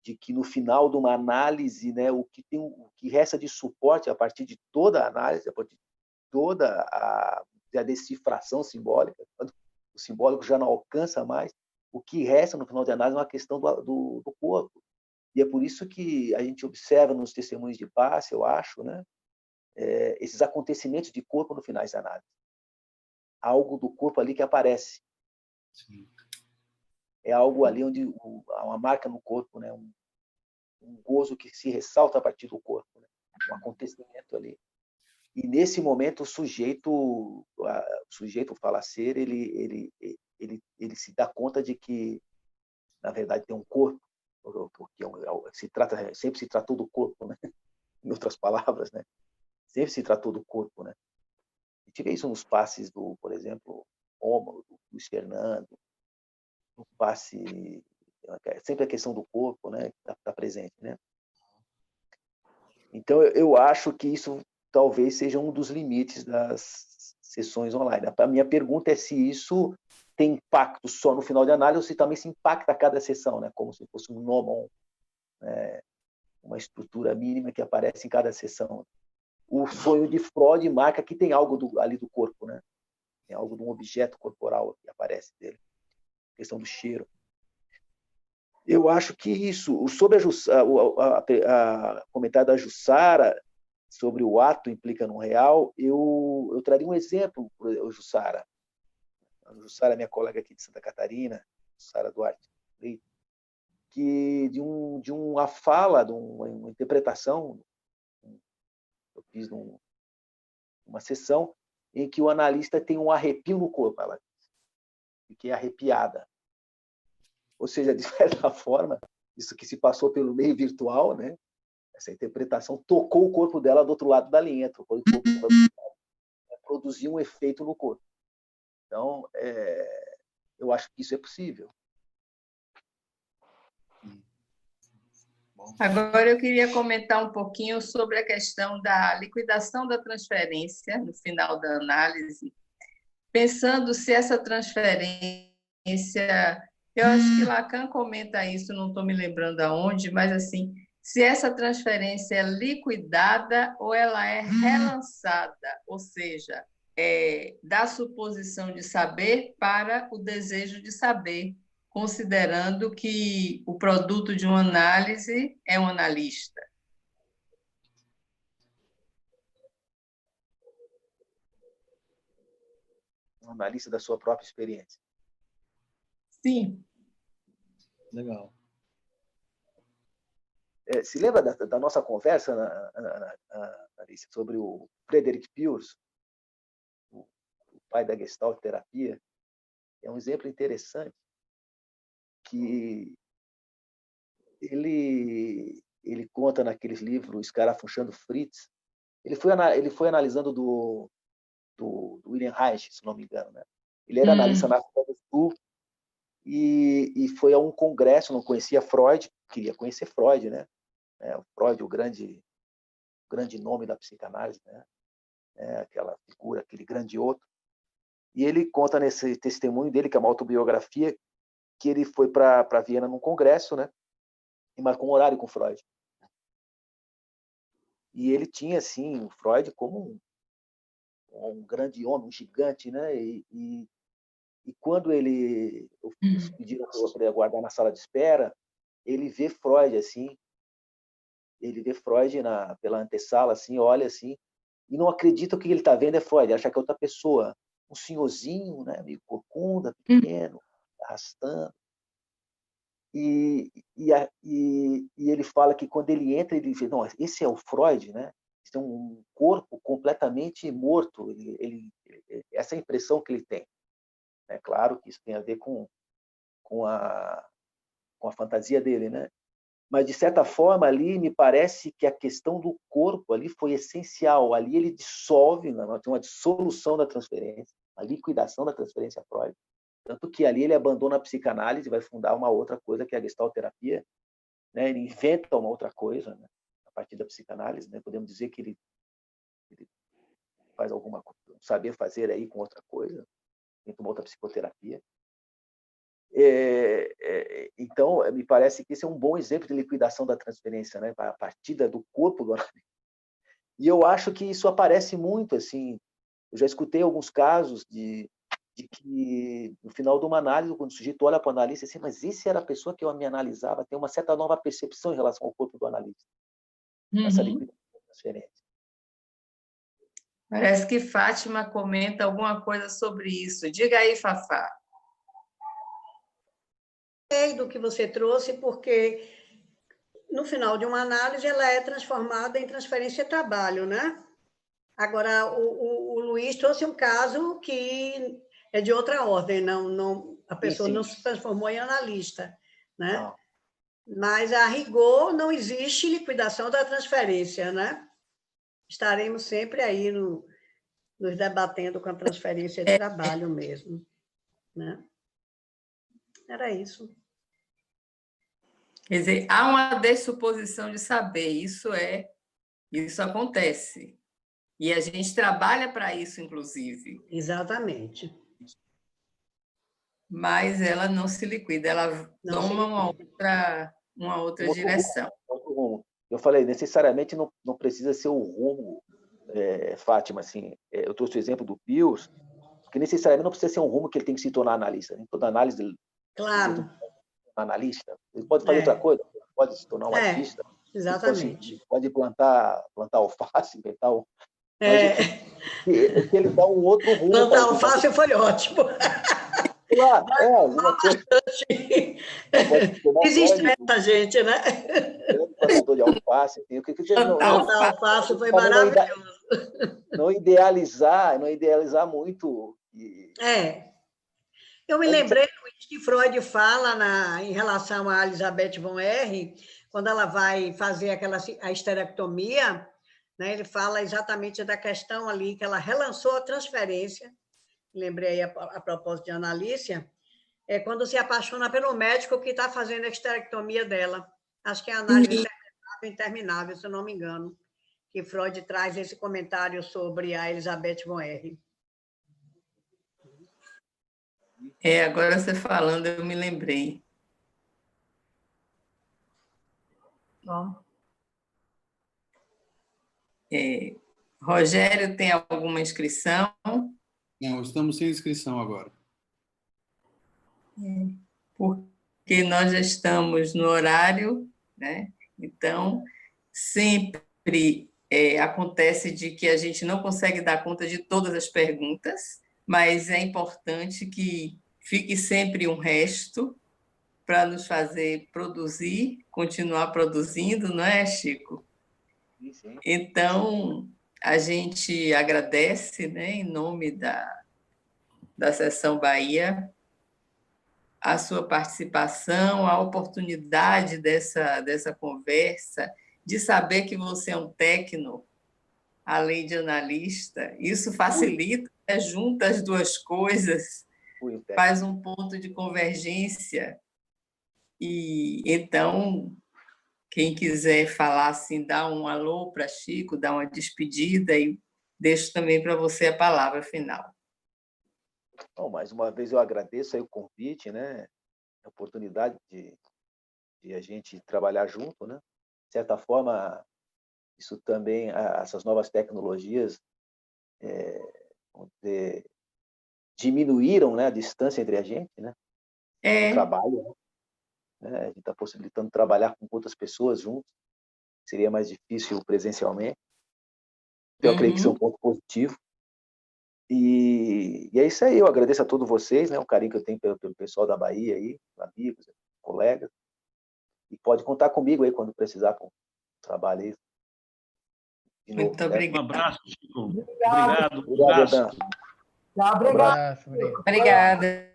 de que no final de uma análise, né, o que resta de suporte a partir de toda a análise, a partir de toda a decifração simbólica, quando o simbólico já não alcança mais, o que resta no final de análise é uma questão do corpo. E é por isso que a gente observa nos testemunhos de passe, eu acho, né, esses acontecimentos de corpo no final da análise. Algo do corpo ali que aparece. Sim. É algo ali onde há uma marca no corpo, né, um gozo que se ressalta a partir do corpo, né, um acontecimento ali. E nesse momento o sujeito falacer, ele se dá conta de que na verdade tem um corpo, porque sempre se tratou do corpo, né? Em outras palavras, né? Sempre se tratou do corpo, né? A gente vê isso nos passes por exemplo, Rômulo, do Luiz Fernando, no passe, sempre a questão do corpo, né? Está presente, né? Então eu acho que isso talvez seja um dos limites das sessões online. A minha pergunta é se isso tem impacto só no final de análise ou se também se impacta a cada sessão, né? Como se fosse um gnomon, né? Uma estrutura mínima que aparece em cada sessão. O sonho de Freud marca que tem algo ali do corpo, né? Tem algo de um objeto corporal que aparece dele. A questão do cheiro. Eu acho que isso, sobre a comentário da Jussara sobre o ato implica no real, eu traria um exemplo para o Jussara. A Jussara é minha colega aqui de Santa Catarina, Jussara Duarte, que de uma fala, de uma interpretação, eu fiz uma sessão em que o analista tem um arrepio no corpo, ela fiquei arrepiada. Ou seja, de certa forma, isso que se passou pelo meio virtual, né? Essa interpretação tocou o corpo dela do outro lado da linha, tocou o corpo dela, produziu um efeito no corpo. Então, eu acho que isso é possível. Agora eu queria comentar um pouquinho sobre a questão da liquidação da transferência no final da análise, pensando se essa transferência... Eu acho que Lacan comenta isso, não estou me lembrando aonde, mas assim, se essa transferência é liquidada ou ela é relançada, ou seja, da suposição de saber para o desejo de saber, considerando que o produto de uma análise é um analista. Um analista da sua própria experiência. Sim. Legal. Se lembra da nossa conversa, Alice, sobre o Frederick Pierce, o pai da Gestalt terapia? É um exemplo interessante que ele conta naqueles livros Escarafunchando Fritz. Ele foi analisando do William Reich, se não me engano, né? Ele era analista na África do Sul e foi a um congresso, não conhecia Freud, queria conhecer Freud, né? O Freud, o grande nome da psicanálise, né? Aquela figura, aquele grande outro. E ele conta nesse testemunho dele, que é uma autobiografia, que ele foi para Viena num congresso, né? E marcou um horário com Freud. E ele tinha, assim, o Freud como um grande homem, um gigante, né? E quando eles pediram para ele aguardar na sala de espera, ele vê Freud, assim, pela antessala, assim, olha assim, e não acredita que ele está vendo é Freud, acha que é outra pessoa, um senhorzinho, né, meio corcunda, pequeno, arrastando. E ele fala que quando ele entra, ele diz, não, esse é o Freud, né? Esse é um corpo completamente morto. Essa é a impressão que ele tem. É claro que isso tem a ver com a fantasia dele, né? Mas, de certa forma, ali me parece que a questão do corpo ali foi essencial. Ali ele dissolve, tem uma dissolução da transferência, a liquidação da transferência Freud. Tanto que ali ele abandona a psicanálise e vai fundar uma outra coisa, que é a gestalterapia, né? Ele inventa uma outra coisa, né? A partir da psicanálise, né? Podemos dizer que ele faz alguma coisa, saber fazer aí com outra coisa, inventa uma outra psicoterapia. Então, me parece que esse é um bom exemplo de liquidação da transferência, né? A partir do corpo do analista. E eu acho que isso aparece muito, assim. Eu já escutei alguns casos de que, no final de uma análise, quando o sujeito olha para o analista, assim, mas esse era a pessoa que eu me analisava, tem uma certa nova percepção em relação ao corpo do analista. Essa liquidação da transferência. Parece que Fátima comenta alguma coisa sobre isso. Diga aí, Fafá. Do que você trouxe, porque no final de uma análise ela é transformada em transferência de trabalho, né? Agora, o Luiz trouxe um caso que é de outra ordem, a pessoa não se transformou em analista, né? Não. Mas, a rigor, não existe liquidação da transferência, né? Estaremos sempre aí nos debatendo com a transferência de trabalho mesmo, né? Era isso. Quer dizer, há uma dessuposição de saber, isso acontece. E a gente trabalha para isso, inclusive. Exatamente. Mas ela não se liquida, ela toma uma outra direção. Eu falei, necessariamente não precisa ser o rumo, Fátima, assim, eu trouxe o exemplo do Pius, que necessariamente não precisa ser um rumo que ele tem que se tornar analista. Nem toda análise claro. Analista. Ele pode fazer outra coisa, pode se tornar um artista. Exatamente. Pode plantar alface, inventar o... Ele dá um outro rumo. Plantar alface foi ótimo. Claro, existe essa gente, né? Plantador de alface. Plantar alface foi maravilhoso. Não idealizar muito. Eu me lembrei que Freud fala em relação a Elizabeth von Erre, quando ela vai fazer a esterectomia, né, ele fala exatamente da questão ali, que ela relançou a transferência, lembrei a propósito de Analícia, quando se apaixona pelo médico que está fazendo a esterectomia dela. Acho que é a análise interminável, se eu não me engano, que Freud traz esse comentário sobre a Elizabeth von Erre. Agora você falando, eu me lembrei. Rogério, tem alguma inscrição? Não, estamos sem inscrição agora. porque nós já estamos no horário, né? Então, sempre acontece de que a gente não consegue dar conta de todas as perguntas, mas é importante que fique sempre um resto para nos fazer produzir, continuar produzindo, não é, Chico? Sim. Então, a gente agradece, né, em nome da Seção Bahia, a sua participação, a oportunidade dessa conversa, de saber que você é um técnico, além de analista. Isso facilita, né, junta as duas coisas, faz um ponto de convergência. E então, quem quiser falar assim, dá um alô para Chico, dá uma despedida e deixo também para você a palavra final. Bom, mais uma vez eu agradeço aí o convite, né? A oportunidade de a gente trabalhar junto, né? De certa forma, isso também, essas novas tecnologias diminuíram, né, a distância entre a gente, né? O trabalho, né? A gente está possibilitando trabalhar com outras pessoas juntos. Seria mais difícil presencialmente. Então, eu creio que isso é um ponto positivo. E é isso aí, eu agradeço a todos vocês, né, o carinho que eu tenho pelo pessoal da Bahia aí, amigos, colegas, e pode contar comigo aí quando precisar com o trabalho aí. De novo, muito obrigado. Um abraço, Chico. Obrigado. Obrigado, Um abraço. Dan. Obrigado. Abraço, obrigado. Obrigada.